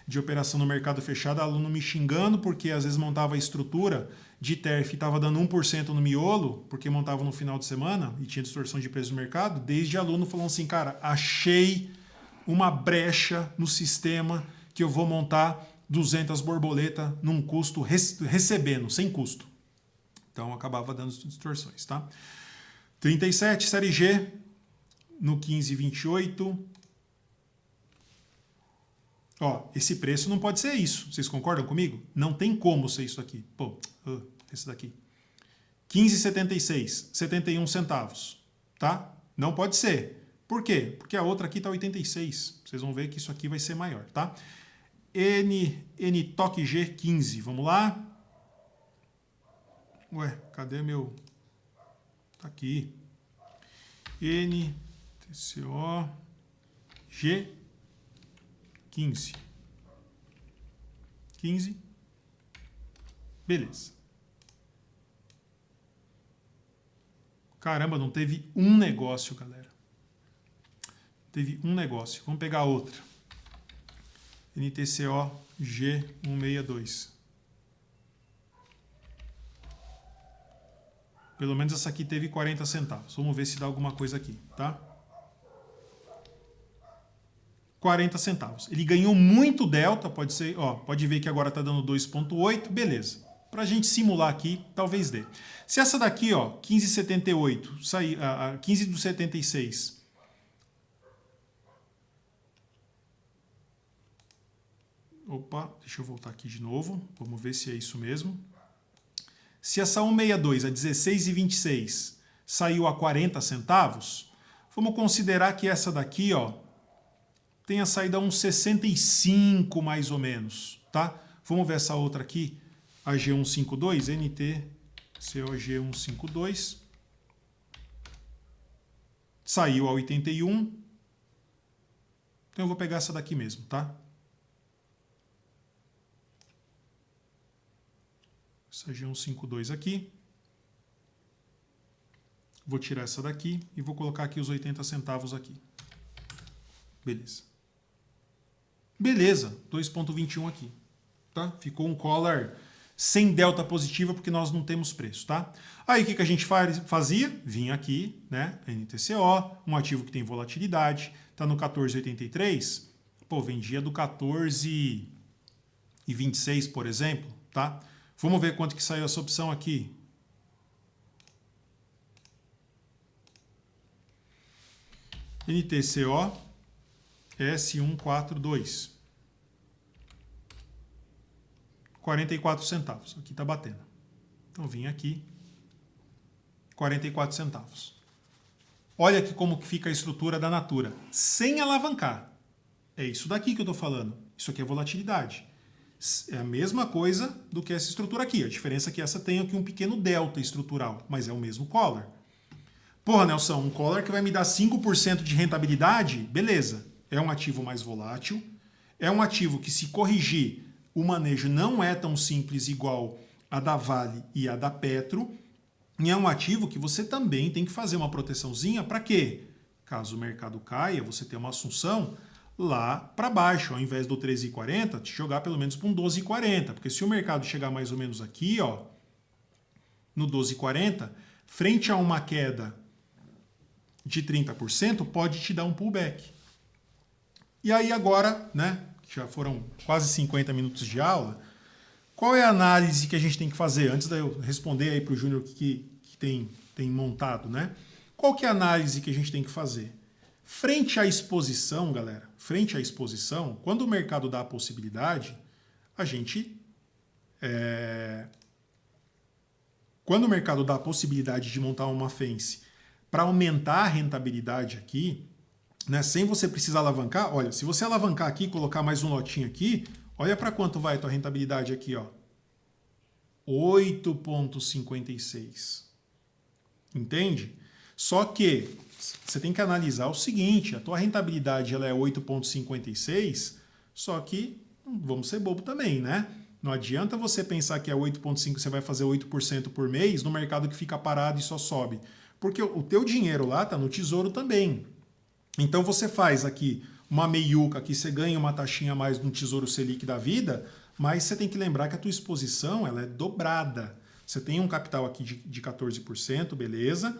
de operação no mercado fechado, aluno me xingando porque às vezes montava a estrutura de TERF e estava dando 1% no miolo, porque montava no final de semana e tinha distorção de preço no mercado, desde aluno falando assim, cara, achei uma brecha no sistema que eu vou montar 200 borboleta num custo, recebendo, sem custo. Então acabava dando distorções, tá? 37, série G, no 15,28. Ó, esse preço não pode ser isso. Vocês concordam comigo? Não tem como ser isso aqui. Pô, esse daqui. 15,76, 71 centavos, tá? Não pode ser. Por quê? Porque a outra aqui tá 86. Vocês vão ver que isso aqui vai ser maior, tá? NTOC G15, vamos lá. Ué, cadê meu... Tá aqui. NTCO G15. 15. Beleza. Caramba, não teve um negócio, galera. Teve um negócio. Vamos pegar outra. NTCO G162. Pelo menos essa aqui teve 40 centavos. Vamos ver se dá alguma coisa aqui, tá? 40 centavos. Ele ganhou muito delta, pode ser, ó, pode ver que agora está dando 2,8, beleza. Para a gente simular aqui, talvez dê. Se essa daqui, ó, 15,78, sair, 15,76. Opa, deixa eu voltar aqui de novo. Vamos ver se é isso mesmo. Se essa 162 a 16,26 saiu a 40 centavos, vamos considerar que essa daqui, ó, tenha saído a uns 65 mais ou menos, tá? Vamos ver essa outra aqui, a G152, NTCOG152, saiu a 81, então eu vou pegar essa daqui mesmo, tá? Essa G152 aqui. Vou tirar essa daqui e vou colocar aqui os 80 centavos aqui. Beleza. Beleza, 2,21 aqui. Tá? Ficou um collar sem delta positiva porque nós não temos preço, tá? Aí o que a gente fazia? Vinha aqui, né? NTCO, um ativo que tem volatilidade, tá no 14,83. Pô, vendia do 14,26, por exemplo, tá? Vamos ver quanto que saiu essa opção aqui. NTCO S142. 44 centavos. Aqui está batendo. Então vim aqui. 44 centavos. Olha aqui como que fica a estrutura da Natura. Sem alavancar. É isso daqui que eu estou falando. Isso aqui é volatilidade. É a mesma coisa do que essa estrutura aqui. A diferença é que essa tem aqui um pequeno delta estrutural, mas é o mesmo collar. Porra, Nelson, um collar que vai me dar 5% de rentabilidade? Beleza. É um ativo mais volátil. É um ativo que, se corrigir, o manejo não é tão simples igual a da Vale e a da Petro. E é um ativo que você também tem que fazer uma proteçãozinha para quê? Caso o mercado caia, você ter uma assunção lá para baixo, ao invés do 13,40, te jogar pelo menos para um 12,40, porque se o mercado chegar mais ou menos aqui, ó, no 12,40, frente a uma queda de 30%, pode te dar um pullback. E aí agora, né, já foram quase 50 minutos de aula, qual é a análise que a gente tem que fazer? Antes de eu responder aí para o Júnior que tem montado, né? Qual que é a análise que a gente tem que fazer? Frente à exposição, galera, frente à exposição, quando o mercado dá a possibilidade, a gente... Quando o mercado dá a possibilidade de montar uma fence para aumentar a rentabilidade aqui, né, sem você precisar alavancar, olha, se você alavancar aqui e colocar mais um lotinho aqui, olha para quanto vai a tua rentabilidade aqui, ó. 8,56. Entende? Só que você tem que analisar o seguinte, a tua rentabilidade ela é 8,56, só que vamos ser bobo também, né? Não adianta você pensar que é 8,5, você vai fazer 8% por mês no mercado que fica parado e só sobe. Porque o teu dinheiro lá está no tesouro também. Então você faz aqui uma meiuca que você ganha uma taxinha a mais no Tesouro Selic da vida, mas você tem que lembrar que a tua exposição ela é dobrada. Você tem um capital aqui de 14%, beleza?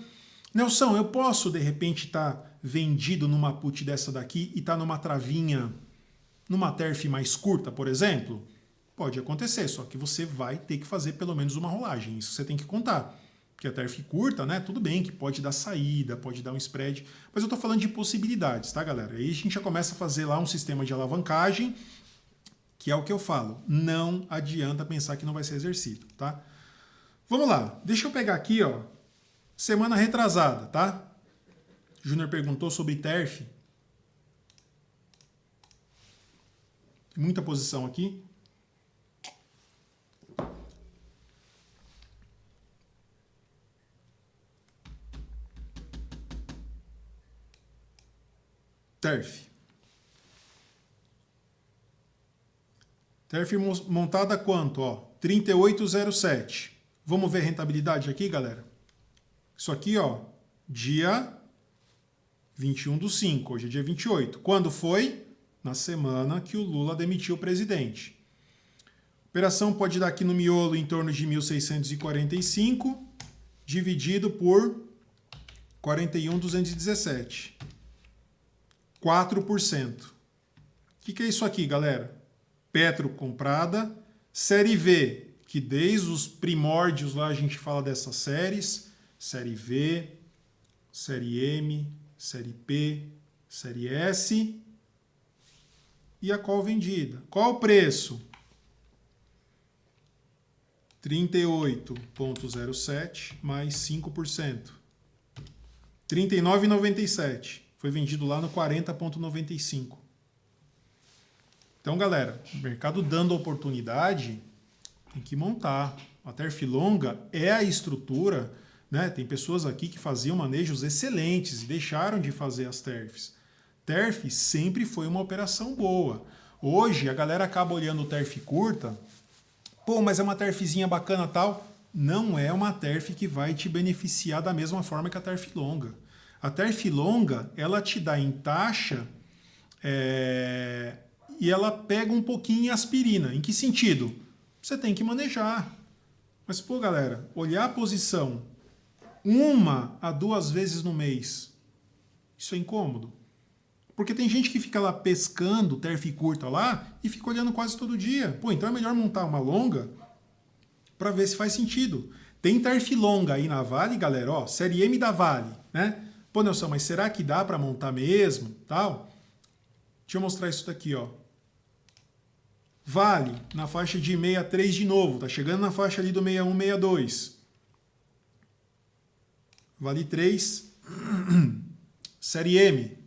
Nelson, eu posso, de repente, estar vendido numa put dessa daqui e estar numa travinha, numa TERF mais curta, por exemplo? Pode acontecer, só que você vai ter que fazer pelo menos uma rolagem. Isso você tem que contar. Porque a TERF curta, né? Tudo bem que pode dar saída, pode dar um spread, mas eu estou falando de possibilidades, tá, galera? Aí a gente já começa a fazer lá um sistema de alavancagem, que é o que eu falo. Não adianta pensar que não vai ser exercido, tá? Vamos lá. Deixa eu pegar aqui, ó. Semana retrasada, tá? Júnior perguntou sobre TERF. Muita posição aqui. TERF. TERF montada quanto? Ó, 38,07. Vamos ver a rentabilidade aqui, galera? Isso aqui, ó, dia 21/5. Hoje é dia 28. Quando foi? Na semana que o Lula demitiu o presidente. Operação pode dar aqui no miolo em torno de 1.645, dividido por 41.217. 4%. O que é isso aqui, galera? Petro comprada, série V, que desde os primórdios lá a gente fala dessas séries, série V, série M, série P, série S e a call vendida. Qual o preço? 38,07 mais 5%. 39,97. Foi vendido lá no 40,95. Então, galera, o mercado dando oportunidade, tem que montar. A TERF longa é a estrutura, né? Tem pessoas aqui que faziam manejos excelentes e deixaram de fazer as TERFs. TERF sempre foi uma operação boa. Hoje, a galera acaba olhando o TERF curta, pô, mas é uma TERFzinha bacana tal. Não é uma TERF que vai te beneficiar da mesma forma que a TERF longa. A TERF longa, ela te dá em taxa e ela pega um pouquinho em aspirina. Em que sentido? Você tem que manejar. Mas, pô, galera, olhar a posição 1 a 2 vezes no mês, isso é incômodo. Porque tem gente que fica lá pescando TERF curta lá e fica olhando quase todo dia. Pô, então é melhor montar uma longa para ver se faz sentido. Tem TERF longa aí na Vale, galera, ó, série M da Vale, né? Pô, Nelson, mas será que dá para montar mesmo? Tal? Deixa eu mostrar isso daqui, ó. Vale na faixa de 63 de novo, tá chegando na faixa ali do 61, 62. Vale 3. Série M.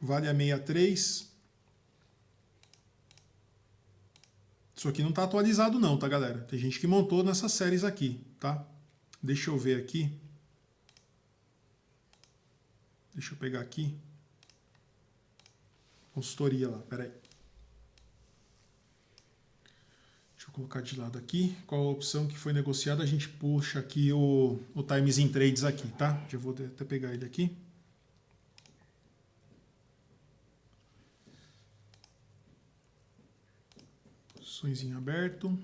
Vale a 63. Isso aqui não está atualizado não, tá, galera? Tem gente que montou nessas séries aqui, tá? Deixa eu ver aqui. Deixa eu pegar aqui. Consultoria lá, peraí. Deixa eu colocar de lado aqui. Qual a opção que foi negociada? A gente puxa aqui o Times in Trades aqui, tá? Já vou até pegar ele aqui. Posições em aberto.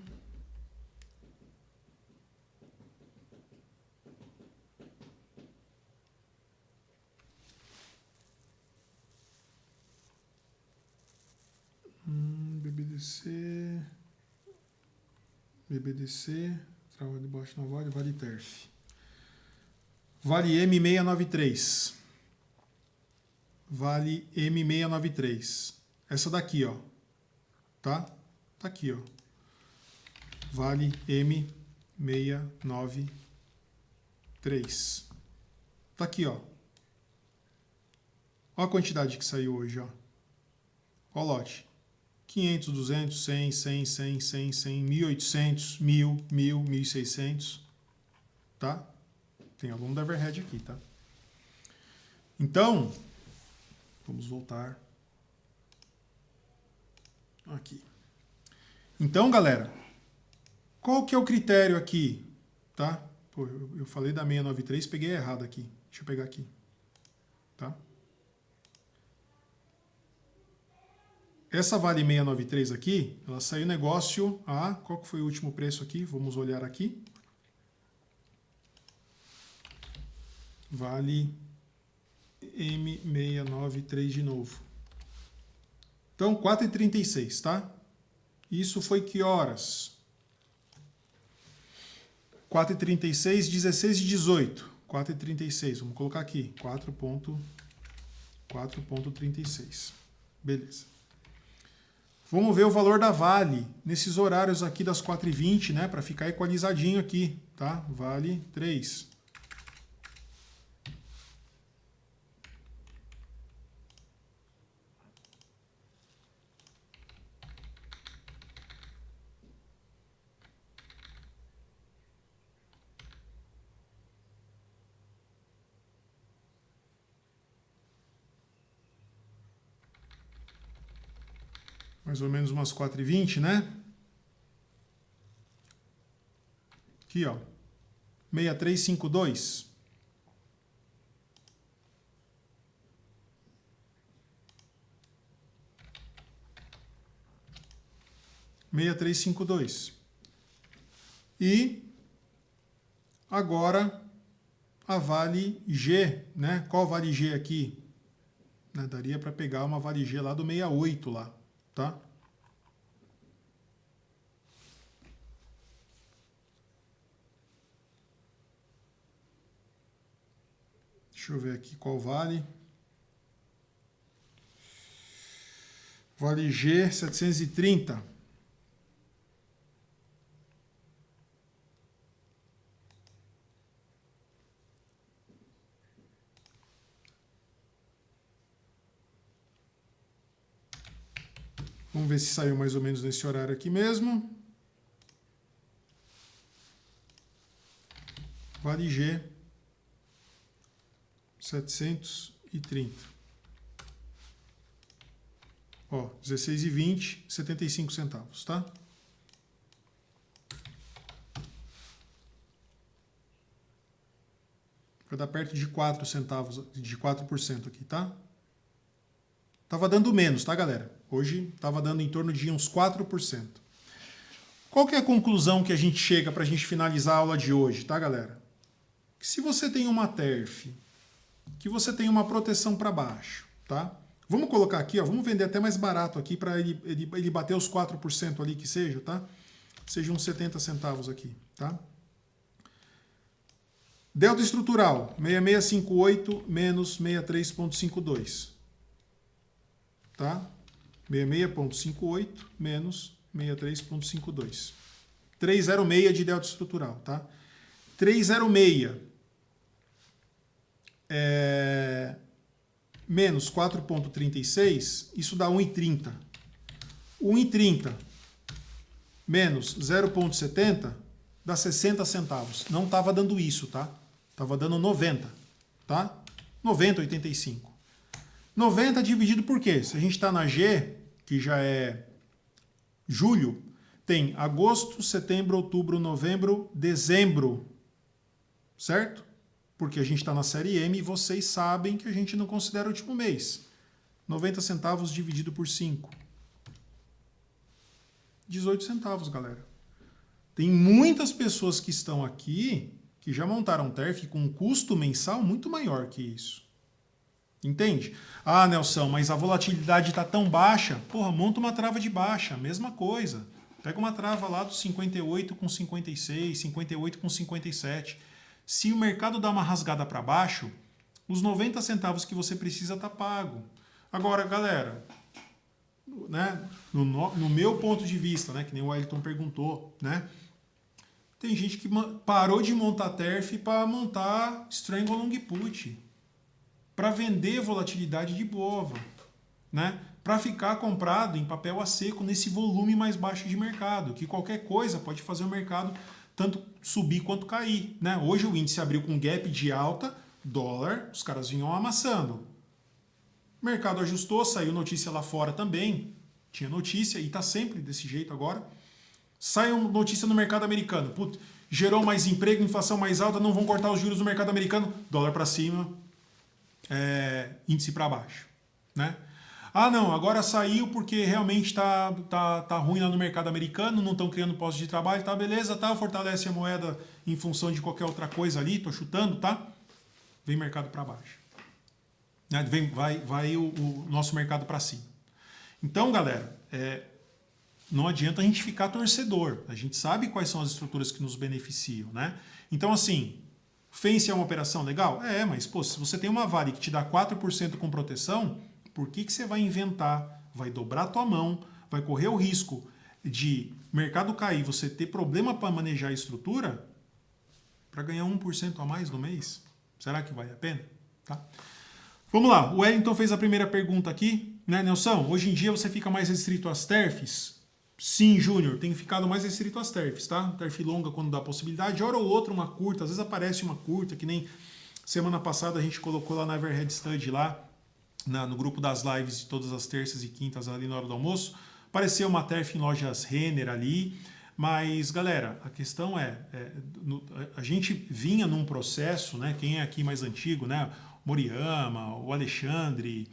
BBDC, trava de baixo na Vale, Vale TERF. Vale M693. Vale M693. Essa daqui, ó. Tá? Tá aqui, ó. Vale M693. Tá aqui, ó. Olha a quantidade que saiu hoje, ó. Olha o lote. 500, 200, 100, 100, 100, 100, 100, 1.800, 1.000, 1.000, 1.600. Tá? Tem aluno da Everhead aqui, tá? Então, vamos voltar aqui. Então, galera, qual que é o critério aqui? Tá? Pô, eu falei da 693, peguei errado aqui. Deixa eu pegar aqui. Tá? Essa Vale 693 aqui, ela saiu negócio a... Qual que foi o último preço aqui? Vamos olhar aqui. Vale M693 de novo. Então, 4,36, tá? Isso foi que horas? 4,36, 16 e 18. 4,36, vamos colocar aqui. 4,36. Beleza. Vamos ver o valor da Vale nesses horários aqui das 4h20, né? Para ficar equalizadinho aqui, tá? Vale 3. Mais ou menos umas 4h20, né? Aqui, ó. 6352. E agora a Vale G, né? Qual Vale G aqui? Né? Daria para pegar uma Vale G lá do 68 lá. Tá? Deixa eu ver aqui qual vale. Vale G 730. Vamos ver se saiu mais ou menos nesse horário aqui mesmo. Vale G 730. Ó, 16,20, 75 centavos, tá? Vai dar perto de 4 centavos, de 4% aqui, tá? Tava dando menos, tá, galera? Hoje tava dando em torno de uns 4%. Qual que é a conclusão que a gente chega para a gente finalizar a aula de hoje, tá, galera? Que se você tem uma TERF, que você tem uma proteção para baixo, tá? Vamos colocar aqui, ó, vamos vender até mais barato aqui para ele bater os 4% ali que seja, tá? Seja uns 70 centavos aqui, tá? Delta estrutural, 6658 menos 63,52. Tá? 66,58 menos 63,52. 306 de delta estrutural, tá? 306 menos 4,36, isso dá 1,30. 1,30 menos 0,70 dá 60 centavos. Não estava dando isso, tá? Estava dando 90, tá? 90,85. 90 dividido por quê? Se a gente está na G, que já é julho, tem agosto, setembro, outubro, novembro, dezembro, certo? Porque a gente está na série M e vocês sabem que a gente não considera o último mês. 90 centavos dividido por 5. 18 centavos, galera. Tem muitas pessoas que estão aqui que já montaram TERF com um custo mensal muito maior que isso. Entende? Ah, Nelson, mas a volatilidade está tão baixa. Porra, monta uma trava de baixa, mesma coisa. Pega uma trava lá dos 58 com 56, 58 com 57. Se o mercado dá uma rasgada para baixo, os 90 centavos que você precisa tá pago. Agora, galera, né, no meu ponto de vista, né, que nem o Wellington perguntou, né, tem gente que parou de montar TERF para montar Strangle Long Put, para vender volatilidade de BOVA, né, para ficar comprado em papel a seco nesse volume mais baixo de mercado, que qualquer coisa pode fazer o mercado tanto subir quanto cair, né? Hoje o índice abriu com gap de alta, dólar, os caras vinham amassando. O mercado ajustou, saiu notícia lá fora também, tinha notícia e está sempre desse jeito agora. Saiu notícia no mercado americano, putz, gerou mais emprego, inflação mais alta, não vão cortar os juros no mercado americano, dólar para cima, índice para baixo, né? Ah, não, agora saiu porque realmente tá ruim lá no mercado americano, não estão criando postos de trabalho, tá, beleza, tá, fortalece a moeda em função de qualquer outra coisa ali, tô chutando, tá? vem mercado para baixo. Né? Vai o nosso mercado para cima. Então, galera, não adianta a gente ficar torcedor. A gente sabe quais são as estruturas que nos beneficiam, né? Então, assim, Fence é uma operação legal? Mas, pô, se você tem uma Vale que te dá 4% com proteção, por que você vai inventar? Vai dobrar a tua mão, vai correr o risco de mercado cair, você ter problema para manejar a estrutura para ganhar 1% a mais no mês? Será que vale a pena? Tá? Vamos lá, o Wellington fez a primeira pergunta aqui, né, Nelson? Hoje em dia você fica mais restrito às TERFs? Sim, Júnior, tem ficado mais restrito às TERFs, tá? TERF longa quando dá possibilidade, hora ou outra uma curta, às vezes aparece uma curta, que nem semana passada a gente colocou lá na Everhead Study, lá no grupo das lives de todas as terças e quintas ali na hora do almoço, apareceu uma TERF em lojas Renner ali, mas galera, a questão a gente vinha num processo, né? Quem é aqui mais antigo, né? Moriyama, o Alexandre,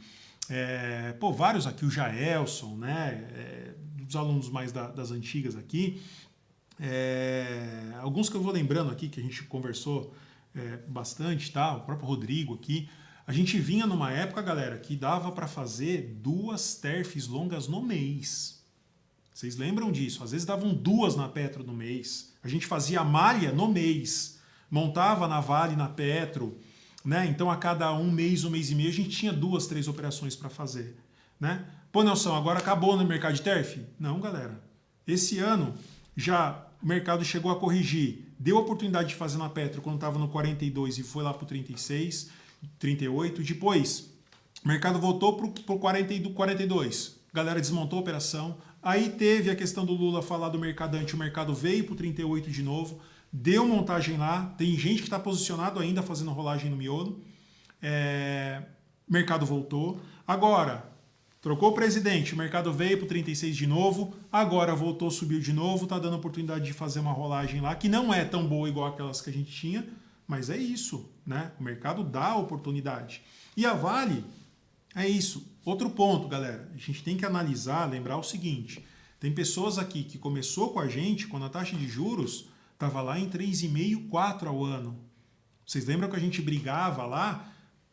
vários aqui, o Jaelson, né? Dos alunos mais das antigas aqui, alguns que eu vou lembrando aqui que a gente conversou bastante, tá? O próprio Rodrigo aqui. A gente vinha numa época, galera, que dava para fazer 2 TERFs longas no mês. Vocês lembram disso? Às vezes davam 2 na Petro no mês. A gente fazia malha no mês, montava na Vale, na Petro, né? Então a cada um mês e meio, a gente tinha 2, 3 operações para fazer, né? Pô, Nelson, agora acabou no mercado de TERF? Não, galera. Esse ano já o mercado chegou a corrigir. Deu a oportunidade de fazer na Petro quando estava no 42 e foi lá para o 36, 38. Depois, o mercado voltou para o 42. A galera desmontou a operação. Aí teve a questão do Lula falar do mercadante. O mercado veio para o 38 de novo. Deu montagem lá. Tem gente que está posicionado ainda fazendo rolagem no miolo. Mercado voltou. Agora, trocou o presidente, o mercado veio para o 36 de novo, agora voltou, subiu de novo, está dando oportunidade de fazer uma rolagem lá, que não é tão boa igual aquelas que a gente tinha, mas é isso, né? O mercado dá oportunidade. E a Vale é isso. Outro ponto, galera, a gente tem que analisar, lembrar o seguinte, tem pessoas aqui que começou com a gente quando a taxa de juros estava lá em 3,5, 4 ao ano. Vocês lembram que a gente brigava lá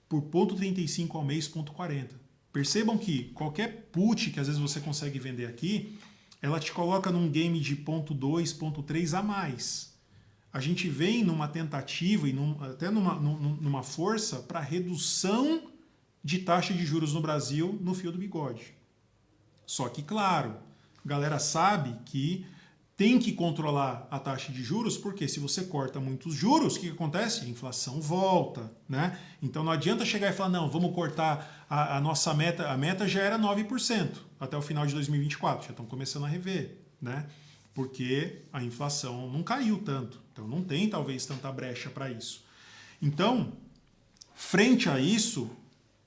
por 0,35 ao mês, 0,40. Percebam que qualquer put que às vezes você consegue vender aqui, ela te coloca num game de 0,2, 0,3 a mais. A gente vem numa tentativa e até numa força para redução de taxa de juros no Brasil no fio do bigode. Só que, claro, a galera sabe que tem que controlar a taxa de juros, porque se você corta muitos juros, o que acontece? A inflação volta, né? Então não adianta chegar e falar, não, vamos cortar a nossa meta. A meta já era 9% até o final de 2024, já estão começando a rever, né? Porque a inflação não caiu tanto, então não tem talvez tanta brecha para isso. Então, frente a isso,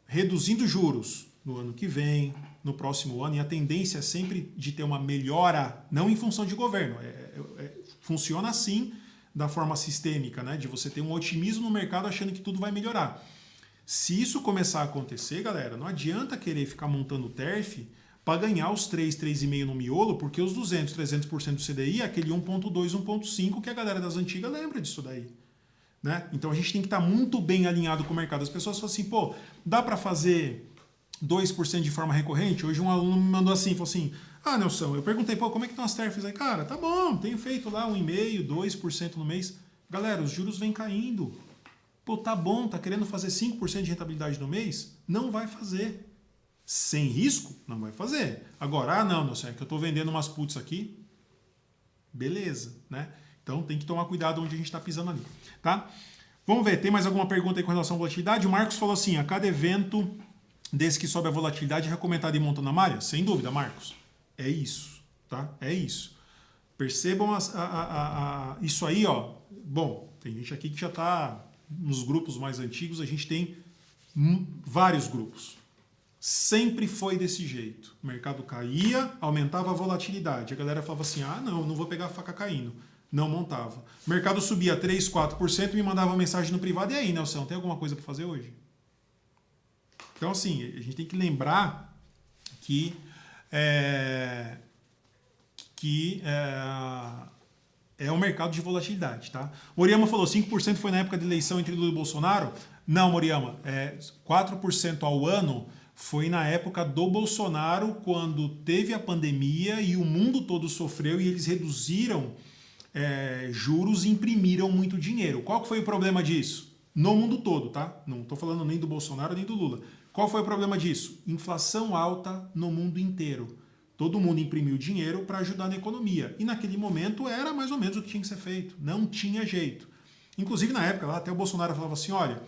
reduzindo juros no ano que vem, no próximo ano, e a tendência é sempre de ter uma melhora, não em função de governo, funciona assim, da forma sistêmica, né? De você ter um otimismo no mercado achando que tudo vai melhorar. Se isso começar a acontecer, galera, não adianta querer ficar montando TERF para ganhar os 3, 3,5 no miolo, porque os 200, 300% do CDI é aquele 1,2, 1,5 que a galera das antigas lembra disso daí. Né? Então a gente tem que estar muito bem alinhado com o mercado. As pessoas falam assim, pô, dá para fazer 2% de forma recorrente? Hoje um aluno me mandou assim, falou assim, Nelson, eu perguntei, pô, como é que estão as TERFs aí? Cara, tá bom, tenho feito lá 1,5%, 2% no mês. Galera, os juros vêm caindo. Pô, tá bom, tá querendo fazer 5% de rentabilidade no mês? Não vai fazer. Sem risco? Não vai fazer. Agora, não, Nelson, é que eu tô vendendo umas puts aqui. Beleza, né? Então tem que tomar cuidado onde a gente está pisando ali, tá? Vamos ver, tem mais alguma pergunta aí com relação à volatilidade? O Marcos falou assim, a cada evento desse que sobe a volatilidade é recomendado ir montando a malha? Sem dúvida, Marcos. É isso, tá? É isso. Percebam isso aí, ó. Bom, tem gente aqui que já está nos grupos mais antigos, a gente tem vários grupos. Sempre foi desse jeito. O mercado caía, aumentava a volatilidade. A galera falava assim, não vou pegar a faca caindo. Não montava. O mercado subia 3%, 4% e me mandava uma mensagem no privado. E aí, Nelson, tem alguma coisa para fazer hoje? Então, assim, a gente tem que lembrar que é um mercado de volatilidade, tá? O Moriyama falou, 5% foi na época da eleição entre Lula e Bolsonaro. Não, Moriyama, 4% ao ano foi na época do Bolsonaro, quando teve a pandemia e o mundo todo sofreu e eles reduziram juros e imprimiram muito dinheiro. Qual que foi o problema disso? No mundo todo, tá? Não estou falando nem do Bolsonaro nem do Lula. Qual foi o problema disso? Inflação alta no mundo inteiro. Todo mundo imprimiu dinheiro para ajudar na economia. E naquele momento era mais ou menos o que tinha que ser feito. Não tinha jeito. Inclusive na época, lá até o Bolsonaro falava assim, olha,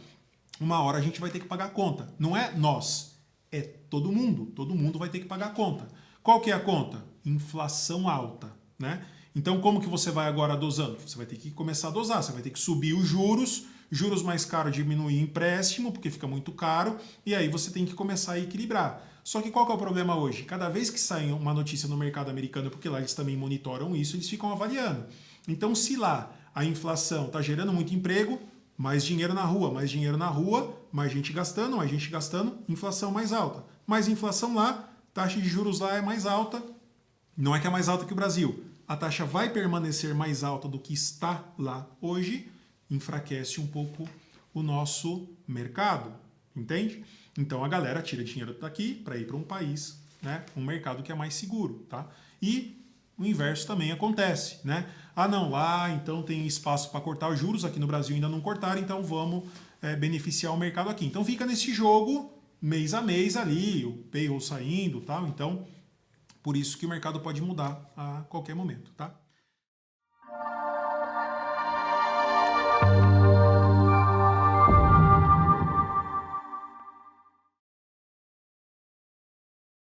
uma hora a gente vai ter que pagar a conta. Não é nós, é todo mundo vai ter que pagar a conta. Qual que é a conta? Inflação alta, né? Então como que você vai agora dosando? Você vai ter que começar a dosar, você vai ter que subir os juros mais caros diminuir o empréstimo, porque fica muito caro, e aí você tem que começar a equilibrar. Só que qual que é o problema hoje? Cada vez que sai uma notícia no mercado americano, porque lá eles também monitoram isso, eles ficam avaliando. Então se lá a inflação está gerando muito emprego, mais dinheiro na rua, mais gente gastando, inflação mais alta. Mais inflação lá, taxa de juros lá é mais alta, não é que é mais alta que o Brasil. A taxa vai permanecer mais alta do que está lá hoje, enfraquece um pouco o nosso mercado, entende? Então a galera tira dinheiro daqui para ir para um país, né, um mercado que é mais seguro, tá? E o inverso também acontece, né? Ah, não, lá então tem espaço para cortar os juros, aqui no Brasil ainda não cortaram, então vamos beneficiar o mercado aqui. Então fica nesse jogo mês a mês ali, o payroll saindo, tal. Então por isso que o mercado pode mudar a qualquer momento, tá?